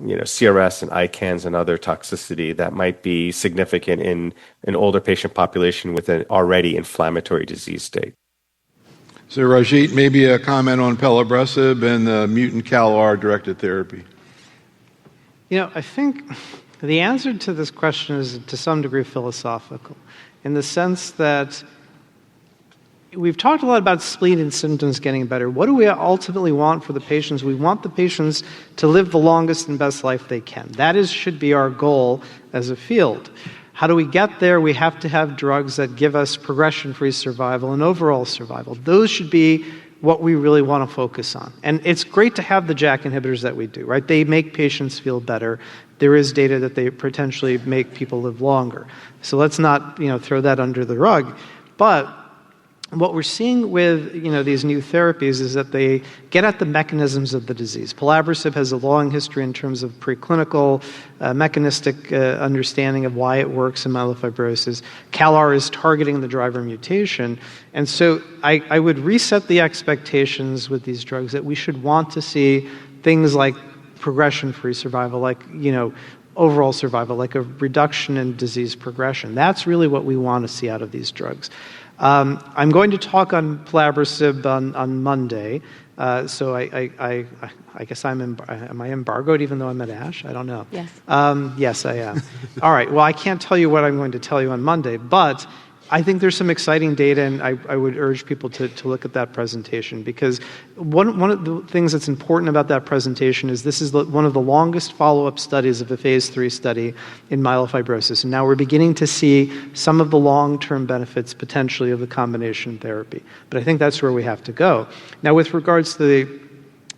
CRS and ICANS and other toxicity that might be significant in an older patient population with an already inflammatory disease state. So Raajit, maybe a comment on pelabresib and the mutant CALR-directed therapy. I think the answer to this question is to some degree philosophical, in the sense that we've talked a lot about spleen and symptoms getting better. What do we ultimately want for the patients? We want the patients to live the longest and best life they can. That should be our goal as a field. How do we get there? We have to have drugs that give us progression-free survival and overall survival. Those should be what we really want to focus on. And it's great to have the JAK inhibitors that we do, right? They make patients feel better. There is data that they potentially make people live longer. So let's not, throw that under the rug. But what we're seeing with, these new therapies is that they get at the mechanisms of the disease. Pelabresib has a long history in terms of preclinical, mechanistic understanding of why it works in myelofibrosis. CALR is targeting the driver mutation. And so I would reset the expectations with these drugs that we should want to see things like progression-free survival, like, overall survival, like a reduction in disease progression. That's really what we want to see out of these drugs. I'm going to talk on pelabresib on Monday, so I guess am I embargoed even though I'm at ASH? I don't know. Yes. Yes, I am. All right, well, I can't tell you what I'm going to tell you on Monday, but I think there's some exciting data, and I would urge people to look at that presentation, because one of the things that's important about that presentation is this is one of the longest follow-up studies of a phase 3 study in myelofibrosis. And now we're beginning to see some of the long-term benefits potentially of the combination therapy. But I think that's where we have to go. Now, with regards to the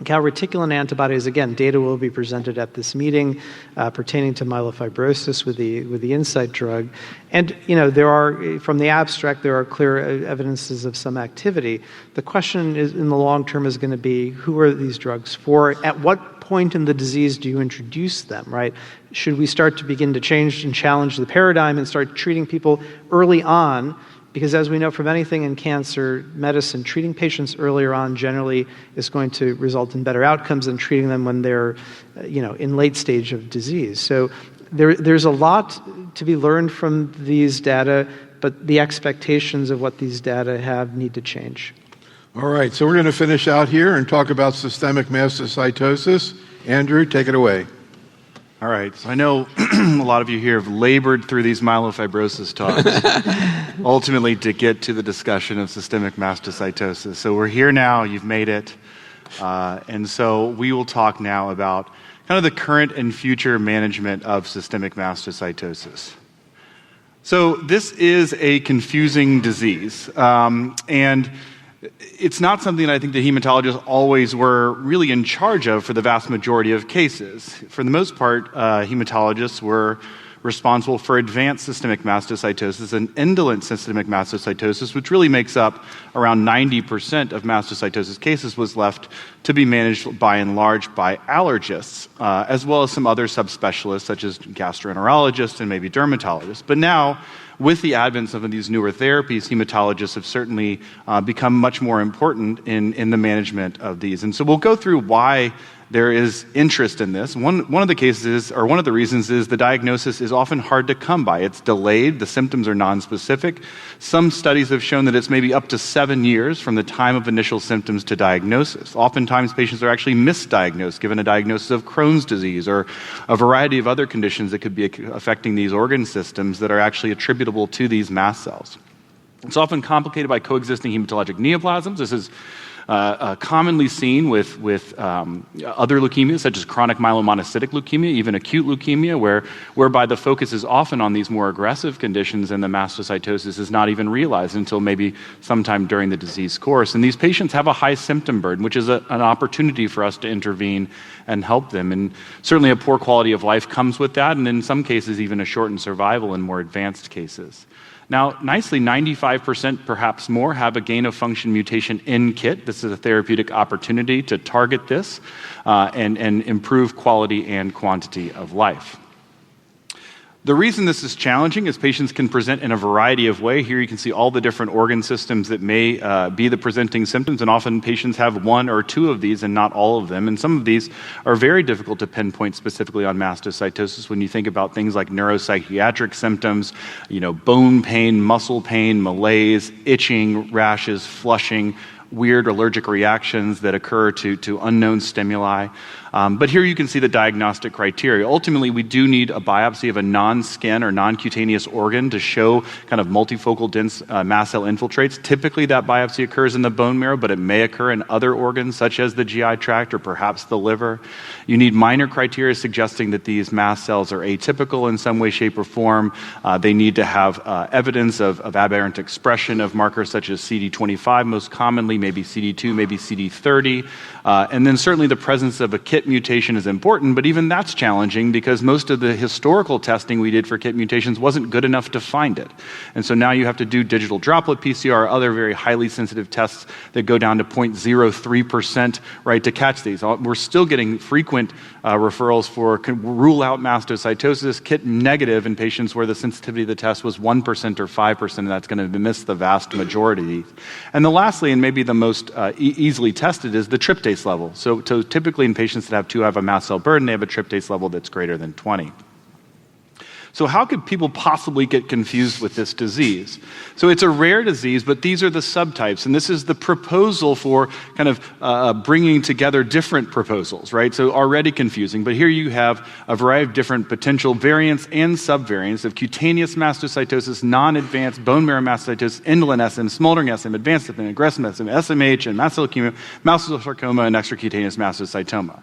calreticulin antibodies, again, data will be presented at this meeting pertaining to myelofibrosis with the Incyte drug. And, there are, from the abstract, there are clear evidences of some activity. The question is, in the long term is going to be, who are these drugs for? At what point in the disease do you introduce them, right? Should we start to begin to change and challenge the paradigm and start treating people early on? Because as we know from anything in cancer medicine, treating patients earlier on generally is going to result in better outcomes than treating them when they're, in late stage of disease. So there's a lot to be learned from these data, but the expectations of what these data have need to change. All right, so we're going to finish out here and talk about systemic mastocytosis. Andrew, take it away. All right, so I know a lot of you here have labored through these myelofibrosis talks, ultimately to get to the discussion of systemic mastocytosis. So we're here now, you've made it, and so we will talk now about kind of the current and future management of systemic mastocytosis. So this is a confusing disease, and it's not something that I think the hematologists always were really in charge of for the vast majority of cases. For the most part, hematologists were responsible for advanced systemic mastocytosis and indolent systemic mastocytosis, which really makes up around 90% of mastocytosis cases, was left to be managed by and large by allergists, as well as some other subspecialists such as gastroenterologists and maybe dermatologists. But now, with the advent of some of these newer therapies, hematologists have certainly become much more important in the management of these. And so we'll go through why there is interest in this. One of the cases, or one of the reasons, is the diagnosis is often hard to come by. It's delayed. The symptoms are nonspecific. Some studies have shown that it's maybe up to 7 years from the time of initial symptoms to diagnosis. Oftentimes, patients are actually misdiagnosed, given a diagnosis of Crohn's disease or a variety of other conditions that could be affecting these organ systems that are actually attributable to these mast cells. It's often complicated by coexisting hematologic neoplasms. This is commonly seen with other leukemias, such as chronic myelomonocytic leukemia, even acute leukemia, whereby the focus is often on these more aggressive conditions and the mastocytosis is not even realized until maybe sometime during the disease course. And these patients have a high symptom burden, which is an opportunity for us to intervene and help them. And certainly a poor quality of life comes with that, and in some cases even a shortened survival in more advanced cases. Now, nicely, 95%, perhaps more, have a gain-of-function mutation in KIT. This is a therapeutic opportunity to target this and improve quality and quantity of life. The reason this is challenging is patients can present in a variety of ways. Here you can see all the different organ systems that may be the presenting symptoms, and often patients have one or two of these and not all of them. And some of these are very difficult to pinpoint specifically on mastocytosis when you think about things like neuropsychiatric symptoms, bone pain, muscle pain, malaise, itching, rashes, flushing, weird allergic reactions that occur to unknown stimuli. But here you can see the diagnostic criteria. Ultimately, we do need a biopsy of a non-skin or non-cutaneous organ to show kind of multifocal dense mast cell infiltrates. Typically, that biopsy occurs in the bone marrow, but it may occur in other organs, such as the GI tract or perhaps the liver. You need minor criteria suggesting that these mast cells are atypical in some way, shape, or form. They need to have evidence of aberrant expression of markers such as CD25, most commonly, maybe CD2, maybe CD30. And then certainly the presence of a KIT mutation is important, but even that's challenging because most of the historical testing we did for KIT mutations wasn't good enough to find it. And so now you have to do digital droplet PCR, other very highly sensitive tests that go down to 0.03%, right, to catch these. We're still getting frequent referrals for rule out mastocytosis, KIT negative in patients where the sensitivity of the test was 1% or 5%, and that's going to miss the vast majority of these. And then lastly, and maybe the most easily tested, is the tryptase level. So typically in patients that have a mast cell burden, they have a tryptase level that's greater than 20. So how could people possibly get confused with this disease? So it's a rare disease, but these are the subtypes, and this is the proposal for kind of bringing together different proposals, right? So already confusing, but here you have a variety of different potential variants and subvariants of cutaneous mastocytosis, non-advanced bone marrow mastocytosis, indolent SM, smoldering SM, advanced SM, aggressive SM, SMH, and mast cell leukemia, mast cell sarcoma, and extracutaneous mastocytoma.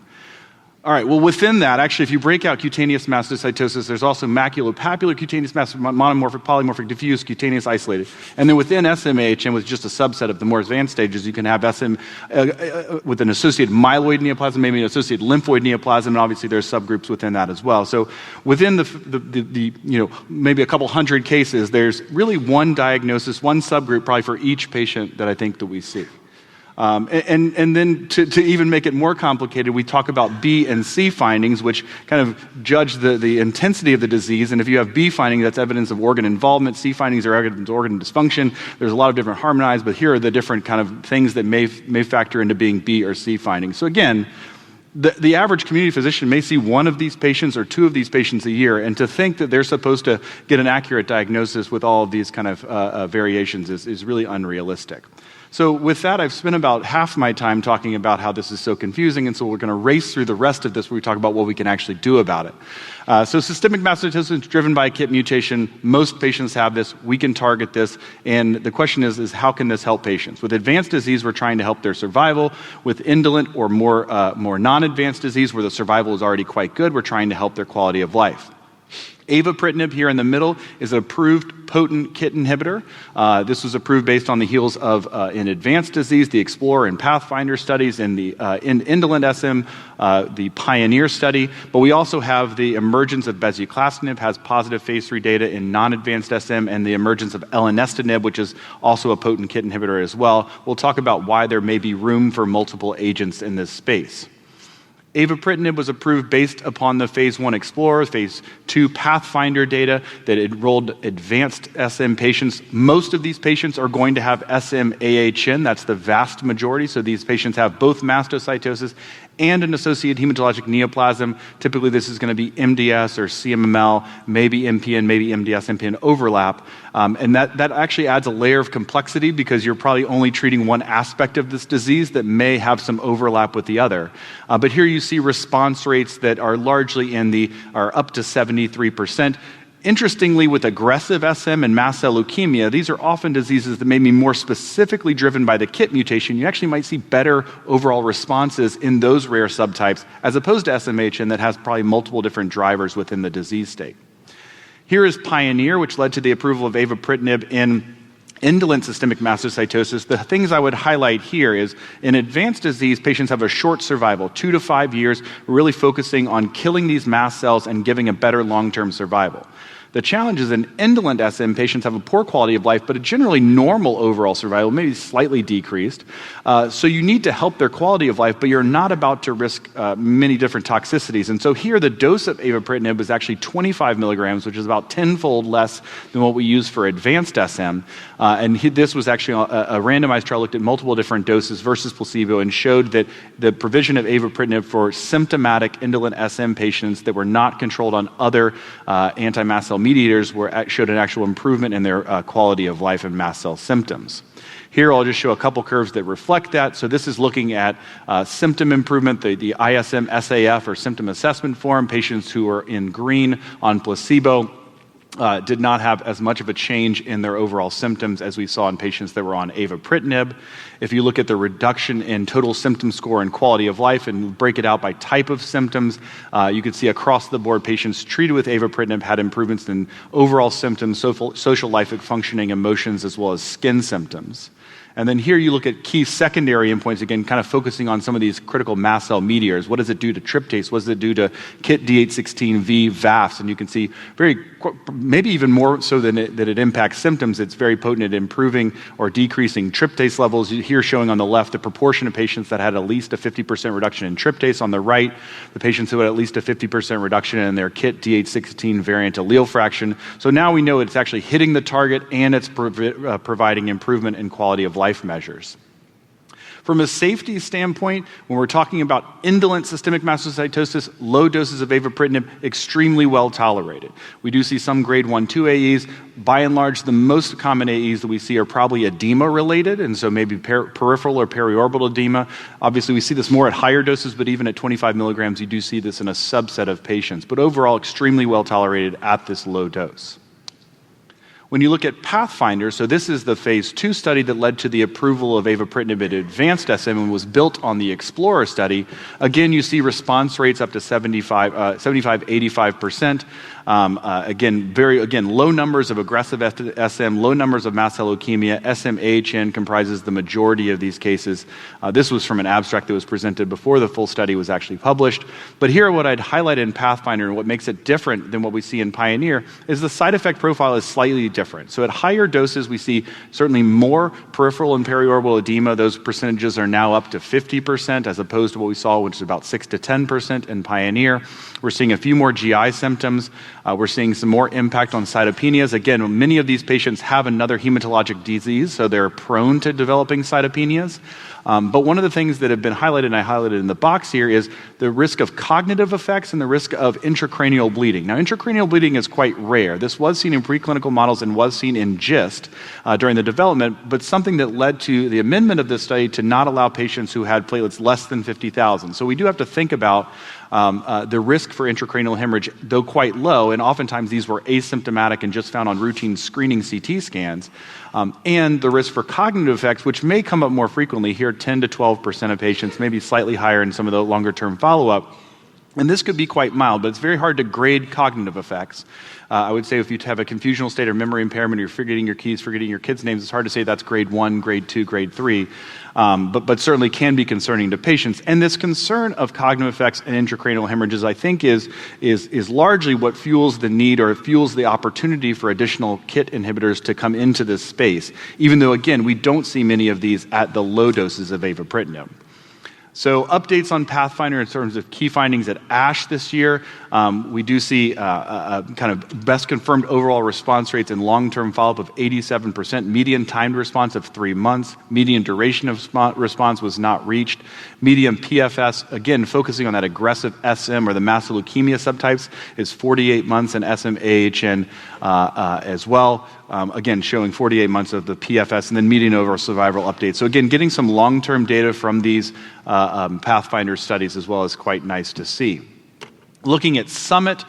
All right, well, within that, actually, if you break out cutaneous mastocytosis, there's also maculopapular cutaneous monomorphic, polymorphic, diffuse, cutaneous, isolated. And then within SMH, and with just a subset of the more advanced stages, you can have SM with an associated myeloid neoplasm, maybe an associated lymphoid neoplasm, and obviously there's subgroups within that as well. So within the maybe a couple hundred cases, there's really one diagnosis, one subgroup probably for each patient that I think that we see. And then to even make it more complicated, we talk about B and C findings, which kind of judge the intensity of the disease. And if you have B findings, that's evidence of organ involvement. C findings are evidence of organ dysfunction. There's a lot of different harmonized, but here are the different kind of things that may factor into being B or C findings. So again, the average community physician may see one of these patients or two of these patients a year, and to think that they're supposed to get an accurate diagnosis with all of these kind of variations is really unrealistic. So with that, I've spent about half my time talking about how this is so confusing, and so we're going to race through the rest of this where we talk about what we can actually do about it. So systemic mastocytosis is driven by a KIT mutation. Most patients have this. We can target this. And the question is how can this help patients? With advanced disease, we're trying to help their survival. With indolent or more non-advanced disease where the survival is already quite good, we're trying to help their quality of life. Avapritinib here in the middle is an approved potent KIT inhibitor. This was approved based on the heels of, in advanced disease, the Explorer and Pathfinder studies, in the in indolent SM, the Pioneer study. But we also have the emergence of bezuclastinib, has positive phase 3 data in non-advanced SM, and the emergence of elenestinib, which is also a potent KIT inhibitor as well. We'll talk about why there may be room for multiple agents in this space. Avapritinib was approved based upon the phase 1 Explorer, phase 2 Pathfinder data that enrolled advanced SM patients. Most of these patients are going to have SM-AHN. That's the vast majority. So these patients have both mastocytosis and an associated hematologic neoplasm. Typically, this is going to be MDS or CMML, maybe MPN, maybe MDS-MPN overlap. And that actually adds a layer of complexity because you're probably only treating one aspect of this disease that may have some overlap with the other. But here you see response rates that are largely are up to 73%. Interestingly, with aggressive SM and mast cell leukemia, these are often diseases that may be more specifically driven by the KIT mutation. You actually might see better overall responses in those rare subtypes as opposed to SMHN that has probably multiple different drivers within the disease state. Here is Pioneer, which led to the approval of avapritinib in indolent systemic mastocytosis. The things I would highlight here is in advanced disease, patients have a short survival, 2 to 5 years. We're really focusing on killing these mast cells and giving a better long-term survival. The challenge is in indolent SM, patients have a poor quality of life, but a generally normal overall survival, maybe slightly decreased. So you need to help their quality of life, but you're not about to risk many different toxicities. And so here the dose of avapritinib is actually 25 milligrams, which is about 10-fold less than what we use for advanced SM. This was actually a randomized trial, looked at multiple different doses versus placebo and showed that the provision of avapritinib for symptomatic indolent SM patients that were not controlled on other anti-mast cell mediators showed an actual improvement in their quality of life and mast cell symptoms. Here I'll just show a couple curves that reflect that. So this is looking at symptom improvement, the ISM-SAF or symptom assessment form. Patients who are in green on placebo did not have as much of a change in their overall symptoms as we saw in patients that were on avapritinib. If you look at the reduction in total symptom score and quality of life and break it out by type of symptoms, you can see across the board patients treated with avapritinib had improvements in overall symptoms, social life functioning, emotions, as well as skin symptoms. And then here you look at key secondary endpoints, again, kind of focusing on some of these critical mast cell mediators. What does it do to tryptase? What does it do to KIT D816V, VAFs? And you can see maybe even more so than it impacts symptoms, it's very potent at improving or decreasing tryptase levels. Here showing on the left the proportion of patients that had at least a 50% reduction in tryptase. On the right, the patients who had at least a 50% reduction in their KIT D816 variant allele fraction. So now we know it's actually hitting the target and it's providing improvement in quality of life measures. From a safety standpoint, when we're talking about indolent systemic mastocytosis, low doses of avapritinib, extremely well tolerated. We do see some grade 1-2 AEs. By and large, the most common AEs that we see are probably edema related, and so maybe peripheral or periorbital edema. Obviously, we see this more at higher doses, but even at 25 milligrams, you do see this in a subset of patients. But overall, extremely well tolerated at this low dose. When you look at Pathfinder, so this is the phase 2 study that led to the approval of avapritinib in advanced SM and was built on the Explorer study. Again, you see response rates up to 75-85%. Again, low numbers of aggressive SM, low numbers of mast cell leukemia. SM-AHN comprises the majority of these cases. This was from an abstract that was presented before the full study was actually published. But here, what I'd highlight in Pathfinder and what makes it different than what we see in Pioneer is the side effect profile is slightly different. So at higher doses, we see certainly more peripheral and periorbital edema. Those percentages are now up to 50% as opposed to what we saw, which is about 6 to 10% in Pioneer. We're seeing a few more GI symptoms. We're seeing some more impact on cytopenias. Again, many of these patients have another hematologic disease, so they're prone to developing cytopenias. But one of the things that have been highlighted, and I highlighted in the box here, is the risk of cognitive effects and the risk of intracranial bleeding. Now, intracranial bleeding is quite rare. This was seen in preclinical models and was seen in GIST during the development, but something that led to the amendment of this study to not allow patients who had platelets less than 50,000. So we do have to think about the risk for intracranial hemorrhage, though quite low, and oftentimes these were asymptomatic and just found on routine screening CT scans, and the risk for cognitive effects, which may come up more frequently here, 10 to 12% of patients, maybe slightly higher in some of the longer-term follow-up. And this could be quite mild, but it's very hard to grade cognitive effects. I would say if you have a confusional state or memory impairment, or you're forgetting your keys, forgetting your kids' names, it's hard to say that's grade 1, grade 2, grade 3, but certainly can be concerning to patients. And this concern of cognitive effects and intracranial hemorrhages, I think, is largely what fuels the need or fuels the opportunity for additional KIT inhibitors to come into this space, even though, again, we don't see many of these at the low doses of avapritinib. So updates on Pathfinder in terms of key findings at ASH this year. We do see kind of best confirmed overall response rates and long-term follow-up of 87%, median timed response of 3 months, median duration of response was not reached, median PFS, again, focusing on that aggressive SM or the mast cell leukemia subtypes, is 48 months, and SM-AHN as well. Again, showing 48 months of the PFS, and then median overall survival update. So again, getting some long-term data from these Pathfinder studies as well is quite nice to see. Looking at Summit,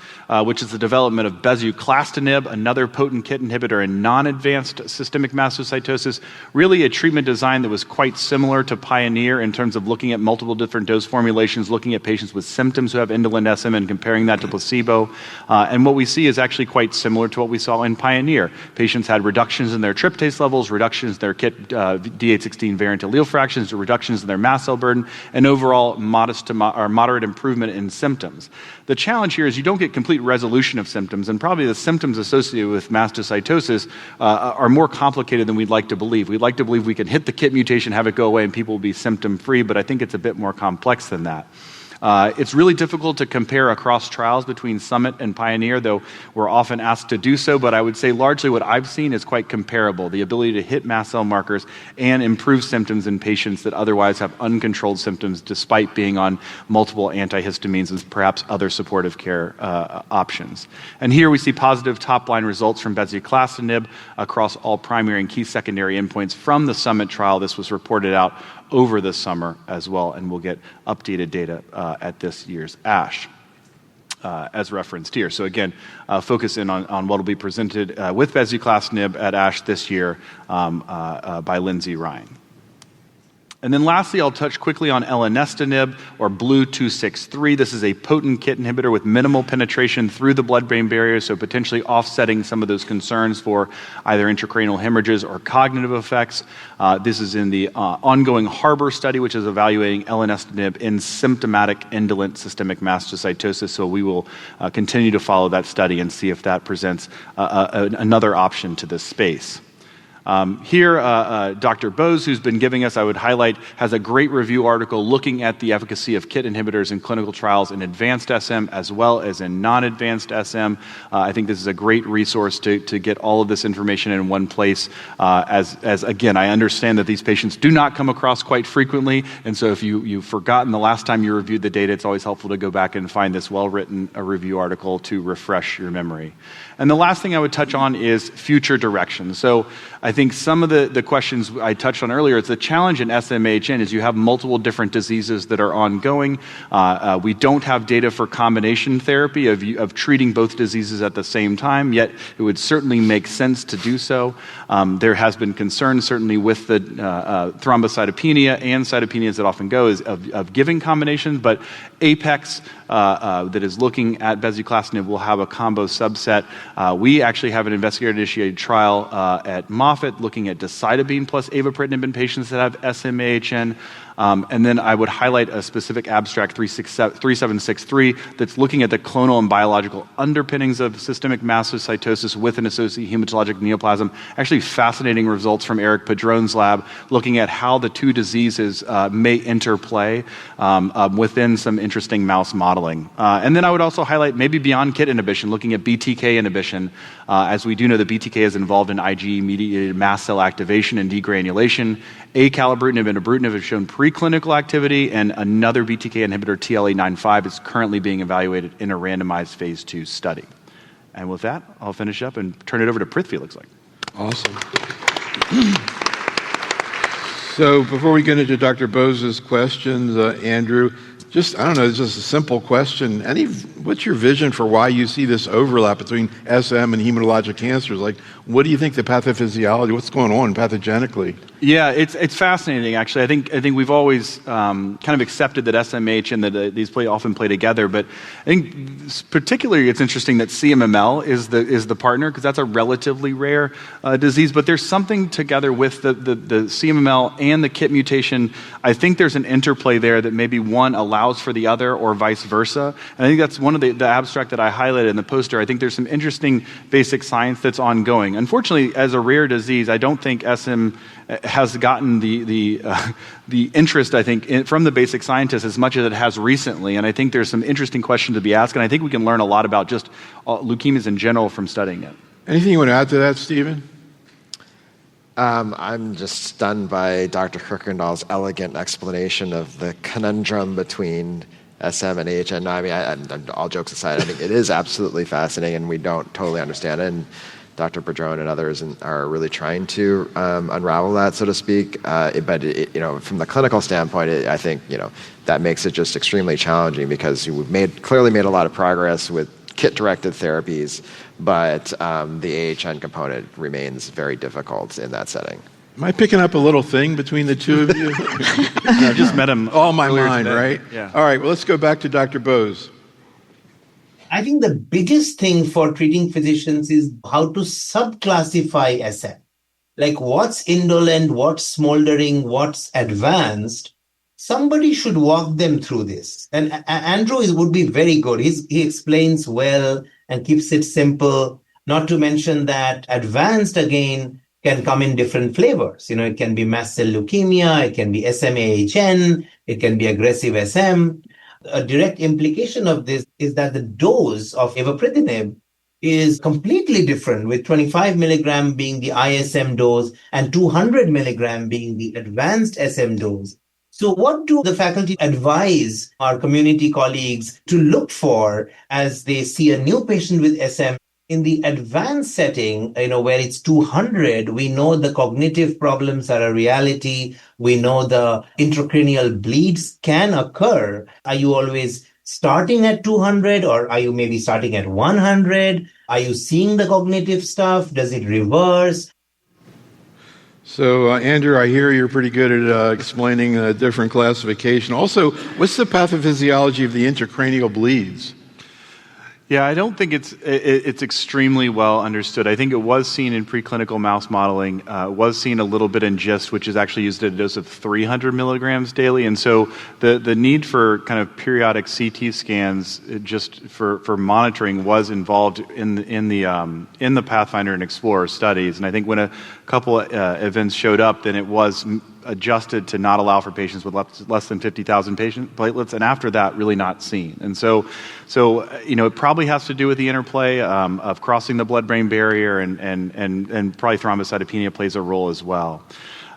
which is the development of bezuclastinib, another potent KIT inhibitor in non-advanced systemic mastocytosis, really a treatment design that was quite similar to Pioneer in terms of looking at multiple different dose formulations, looking at patients with symptoms who have indolent SM and comparing that to placebo. And what we see is actually quite similar to what we saw in Pioneer. Patients had reductions in their tryptase levels, reductions in their KIT D816 variant allele fractions, reductions in their mast cell burden, and overall modest to moderate improvement in symptoms. The challenge here is you don't get complete resolution of symptoms, and probably the symptoms associated with mastocytosis are more complicated than we'd like to believe. We'd like to believe we can hit the KIT mutation, have it go away, and people will be symptom-free, but I think it's a bit more complex than that. It's really difficult to compare across trials between Summit and Pioneer, though we're often asked to do so, but I would say largely what I've seen is quite comparable, the ability to hit mast cell markers and improve symptoms in patients that otherwise have uncontrolled symptoms despite being on multiple antihistamines and perhaps other supportive care options. And here we see positive top-line results from bezuclastinib across all primary and key secondary endpoints from the Summit trial. This was reported out over the summer as well, and we'll get updated data at this year's ASH, as referenced here. So again, focus in on what will be presented with bezuclastinib at ASH this year by Lindsay Ryan. And then lastly, I'll touch quickly on elenestinib, or BLU-263. This is a potent KIT inhibitor with minimal penetration through the blood-brain barrier, so potentially offsetting some of those concerns for either intracranial hemorrhages or cognitive effects. This is in the ongoing HARBOR study, which is evaluating elenestinib in symptomatic indolent systemic mastocytosis. So we will continue to follow that study and see if that presents another option to this space. Here, Dr. Bose, who's been giving us, I would highlight, has a great review article looking at the efficacy of KIT inhibitors in clinical trials in advanced SM as well as in non-advanced SM. I think this is a great resource to get all of this information in one place, as again, I understand that these patients do not come across quite frequently, and so if you've forgotten the last time you reviewed the data, it's always helpful to go back and find this well-written review article to refresh your memory. And the last thing I would touch on is future direction. So I think some of the questions I touched on earlier, it's the challenge in SM-AHN is you have multiple different diseases that are ongoing. We don't have data for combination therapy of treating both diseases at the same time, yet it would certainly make sense to do so. There has been concern, certainly with the thrombocytopenia and cytopenias that often go, is of giving combinations, but APEX, that is looking at bezuclastinib, will have a combo subset. We actually have an investigator-initiated trial at Moffitt looking at decitabine plus avapritinib in patients that have SM-AHN. And then I would highlight a specific abstract 3763 that's looking at the clonal and biological underpinnings of systemic mastocytosis with an associated hematologic neoplasm. Actually fascinating results from Eric Padron's lab looking at how the two diseases may interplay within some interesting mouse modeling. And then I would also highlight maybe beyond KIT inhibition, looking at BTK inhibition. As we do know, the BTK is involved in IgE-mediated mast cell activation and degranulation. Acalabrutinib and ibrutinib have shown preclinical activity, and another BTK inhibitor, TLA95, is currently being evaluated in a randomized phase 2 study. And with that, I'll finish up and turn it over to Prithvi, it looks like. Awesome. So before we get into Dr. Bose's questions, Andrew, Just, I don't know, it's just a simple question. What's your vision for why you see this overlap between SM and hematologic cancers? Like, what do you think the pathophysiology, what's going on pathogenically? Yeah, it's fascinating, actually. I think we've always kind of accepted that SMH and that these often play together, but I think particularly it's interesting that CMML is the partner, because that's a relatively rare disease, but there's something together with the CMML and the KIT mutation. I think there's an interplay there that maybe one allows for the other or vice versa. And I think that's one of the abstract that I highlighted in the poster. I think there's some interesting basic science that's ongoing. Unfortunately, as a rare disease, I don't think SM has gotten the interest, I think, from the basic scientists as much as it has recently. And I think there's some interesting questions to be asked. And I think we can learn a lot about just leukemias in general from studying it. Anything you want to add to that, Stephen? I'm just stunned by Dr. Kuykendall's elegant explanation of the conundrum between SM and AHN. I mean, all jokes aside, I think it is absolutely fascinating, and we don't totally understand it. And Dr. Padron and others are really trying to unravel that, so to speak. But from the clinical standpoint, I think that makes it just extremely challenging, because we've clearly made a lot of progress with KIT-directed therapies, but the AHN component remains very difficult in that setting. Am I picking up a little thing between the two of you? I just met him. All my mind, today. right? Yeah. All right, well, let's go back to Dr. Bose. I think the biggest thing for treating physicians is how to subclassify SM. Like what's indolent, what's smoldering, what's advanced. Somebody should walk them through this. And Andrew would be very good. He explains well and keeps it simple. Not to mention that advanced, again, can come in different flavors. It can be mast cell leukemia, it can be SMAHN, it can be aggressive SM. A direct implication of this is that the dose of avapritinib is completely different, with 25 milligram being the ISM dose and 200 milligram being the advanced SM dose. So what do the faculty advise our community colleagues to look for as they see a new patient with SM? In the advanced setting, where it's 200, we know the cognitive problems are a reality. We know the intracranial bleeds can occur. Are you always starting at 200, or are you maybe starting at 100? Are you seeing the cognitive stuff? Does it reverse? So, Andrew, I hear you're pretty good at explaining a different classification. Also, what's the pathophysiology of the intracranial bleeds? Yeah, I don't think it's extremely well understood. I think it was seen in preclinical mouse modeling, was seen a little bit in GIST, which is actually used at a dose of 300 milligrams daily. And so the need for kind of periodic CT scans just for monitoring was involved in the Pathfinder and Explorer studies. And I think when a couple events showed up, then it was adjusted to not allow for patients with less than 50,000 platelets, and after that, really not seen. And so it probably has to do with the interplay of crossing the blood-brain barrier, and probably thrombocytopenia plays a role as well.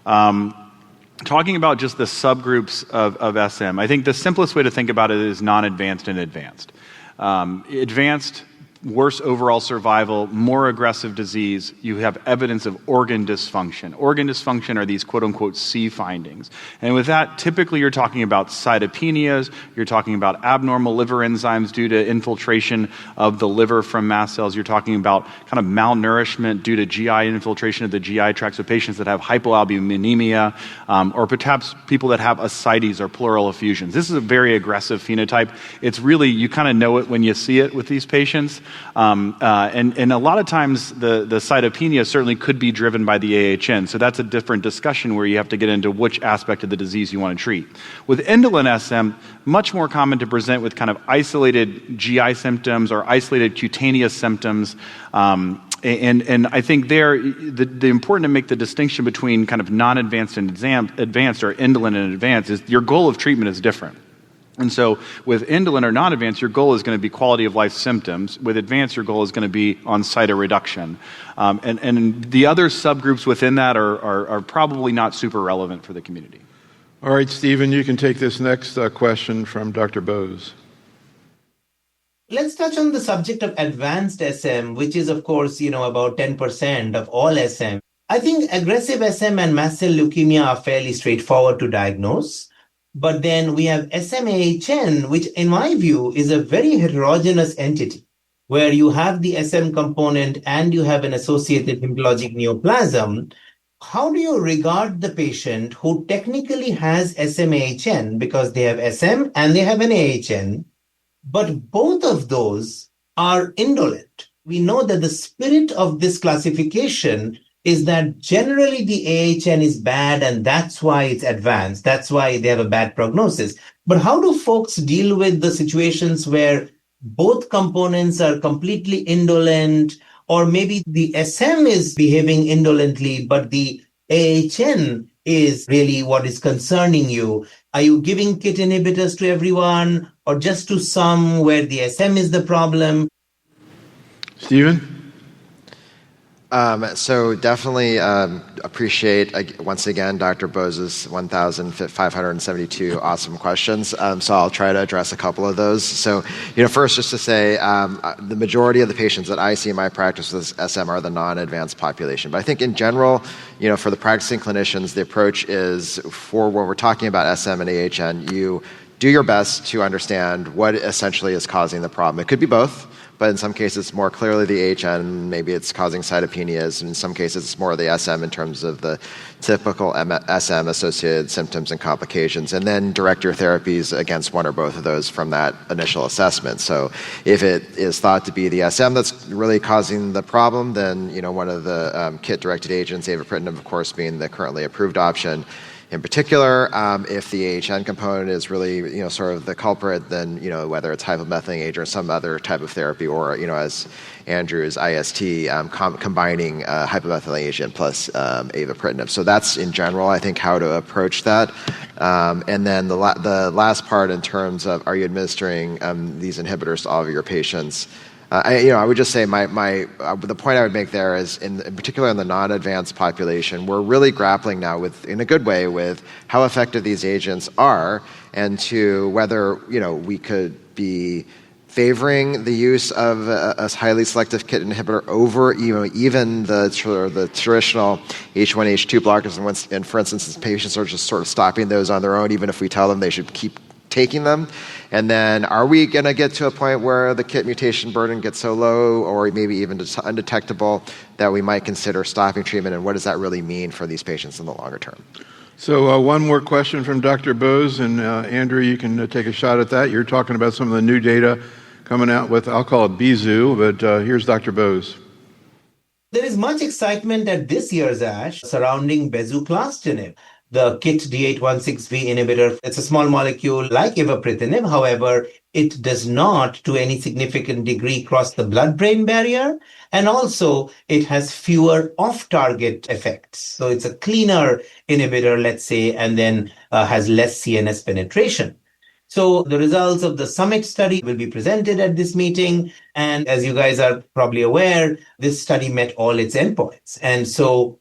Talking about just the subgroups of SM, I think the simplest way to think about it is non-advanced and advanced. Advanced, worse overall survival, more aggressive disease, you have evidence of organ dysfunction. Organ dysfunction are these quote-unquote C findings. And with that, typically you're talking about cytopenias, you're talking about abnormal liver enzymes due to infiltration of the liver from mast cells, you're talking about kind of malnourishment due to GI infiltration of the GI tract, so patients that have hypoalbuminemia, or perhaps people that have ascites or pleural effusions. This is a very aggressive phenotype. It's really, you kind of know it when you see it with these patients. And a lot of times the cytopenia certainly could be driven by the AHN. So that's a different discussion where you have to get into which aspect of the disease you want to treat. With indolent SM, much more common to present with kind of isolated GI symptoms or isolated cutaneous symptoms. And I think the important to make the distinction between kind of non-advanced and advanced, or indolent and advanced, is your goal of treatment is different. And so with indolent or non-advanced, your goal is going to be quality of life symptoms. With advanced, your goal is going to be on cytoreduction. And the other subgroups within that are probably not super relevant for the community. All right, Stephen, you can take this next question from Dr. Bose. Let's touch on the subject of advanced SM, which is, of course, about 10% of all SM. I think aggressive SM and mast cell leukemia are fairly straightforward to diagnose. But then we have SMAHN, which in my view is a very heterogeneous entity, where you have the SM component and you have an associated hematologic neoplasm. How do you regard the patient who technically has SMAHN because they have SM and they have an AHN, but both of those are indolent? We know that the spirit of this classification is that generally the AHN is bad and that's why it's advanced. That's why they have a bad prognosis. But how do folks deal with the situations where both components are completely indolent, or maybe the SM is behaving indolently, but the AHN is really what is concerning you? Are you giving KIT inhibitors to everyone or just to some where the SM is the problem? Stephen? So definitely appreciate, once again, Dr. Bose's 1,572 awesome questions. So I'll try to address a couple of those. So, first just to say, the majority of the patients that I see in my practice with SM are the non-advanced population. But I think in general, for the practicing clinicians, the approach is, for when we're talking about SM and AHN, you do your best to understand what essentially is causing the problem. It could be both, but in some cases, more clearly the AHN, maybe it's causing cytopenias. In some cases, it's more the SM in terms of the typical SM-associated symptoms and complications, and then direct your therapies against one or both of those from that initial assessment. So if it is thought to be the SM that's really causing the problem, then one of the KIT-directed agents, avapritinib, of course, being the currently approved option. In particular, if the AHN component is really, sort of the culprit, then, whether it's hypomethylation agent or some other type of therapy, or, as Andrew's IST, combining hypomethylation agent plus avapritinib. So that's, in general, I think, how to approach that. And then the last part in terms of, are you administering these inhibitors to all of your patients? I would just say the point I would make there is, in particular in the non-advanced population, we're really grappling now with, in a good way, with how effective these agents are, and to whether we could be favoring the use of a highly selective KIT inhibitor over even the traditional H1, H2 blockers, and for instance, patients are just sort of stopping those on their own, even if we tell them they should keep taking them. And then are we going to get to a point where the KIT mutation burden gets so low, or maybe even undetectable, that we might consider stopping treatment, and what does that really mean for these patients in the longer term? So one more question from Dr. Bose, and Andrew, you can take a shot at that. You're talking about some of the new data coming out with, I'll call it BZU, but here's Dr. Bose. There is much excitement at this year's ASH surrounding bezuclastinib, the KIT D816V inhibitor. It's a small molecule like avapritinib. However, it does not, to any significant degree, cross the blood-brain barrier. And also, it has fewer off-target effects. So it's a cleaner inhibitor, let's say, and then has less CNS penetration. So the results of the SUMMIT study will be presented at this meeting. And as you guys are probably aware, this study met all its endpoints. And so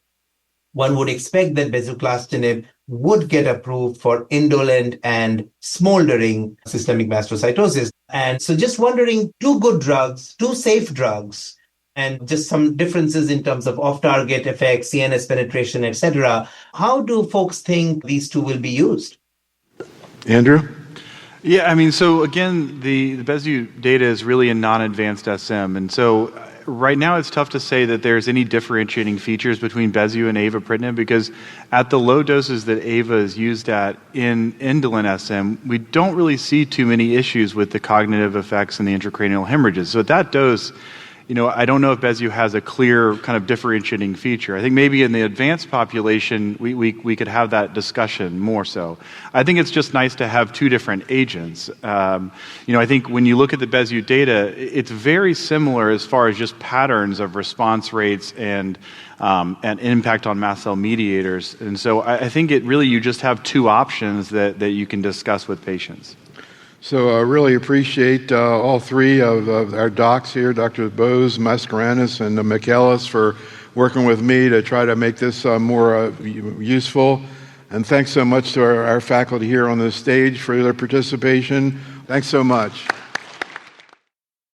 one would expect that bezuclastinib would get approved for indolent and smoldering systemic mastocytosis. And so just wondering, two good drugs, two safe drugs, and just some differences in terms of off-target effects, CNS penetration, etc. How do folks think these two will be used? Andrew? Yeah, so again, the Bezu data is really in non-advanced SM. And so right now it's tough to say that there's any differentiating features between Bezu and avapritinib, because at the low doses that Ava is used at in indolent SM, we don't really see too many issues with the cognitive effects and the intracranial hemorrhages. So at that dose, I don't know if Bezu has a clear kind of differentiating feature. I think maybe in the advanced population, we could have that discussion more so. I think it's just nice to have two different agents. I think when you look at the Bezu data, it's very similar as far as just patterns of response rates and impact on mast cell mediators. And so I think you just have two options that you can discuss with patients. So I really appreciate all three of our docs here, Dr. Bose, Mascarenas, and Michaelis, for working with me to try to make this more useful. And thanks so much to our faculty here on the stage for their participation. Thanks so much.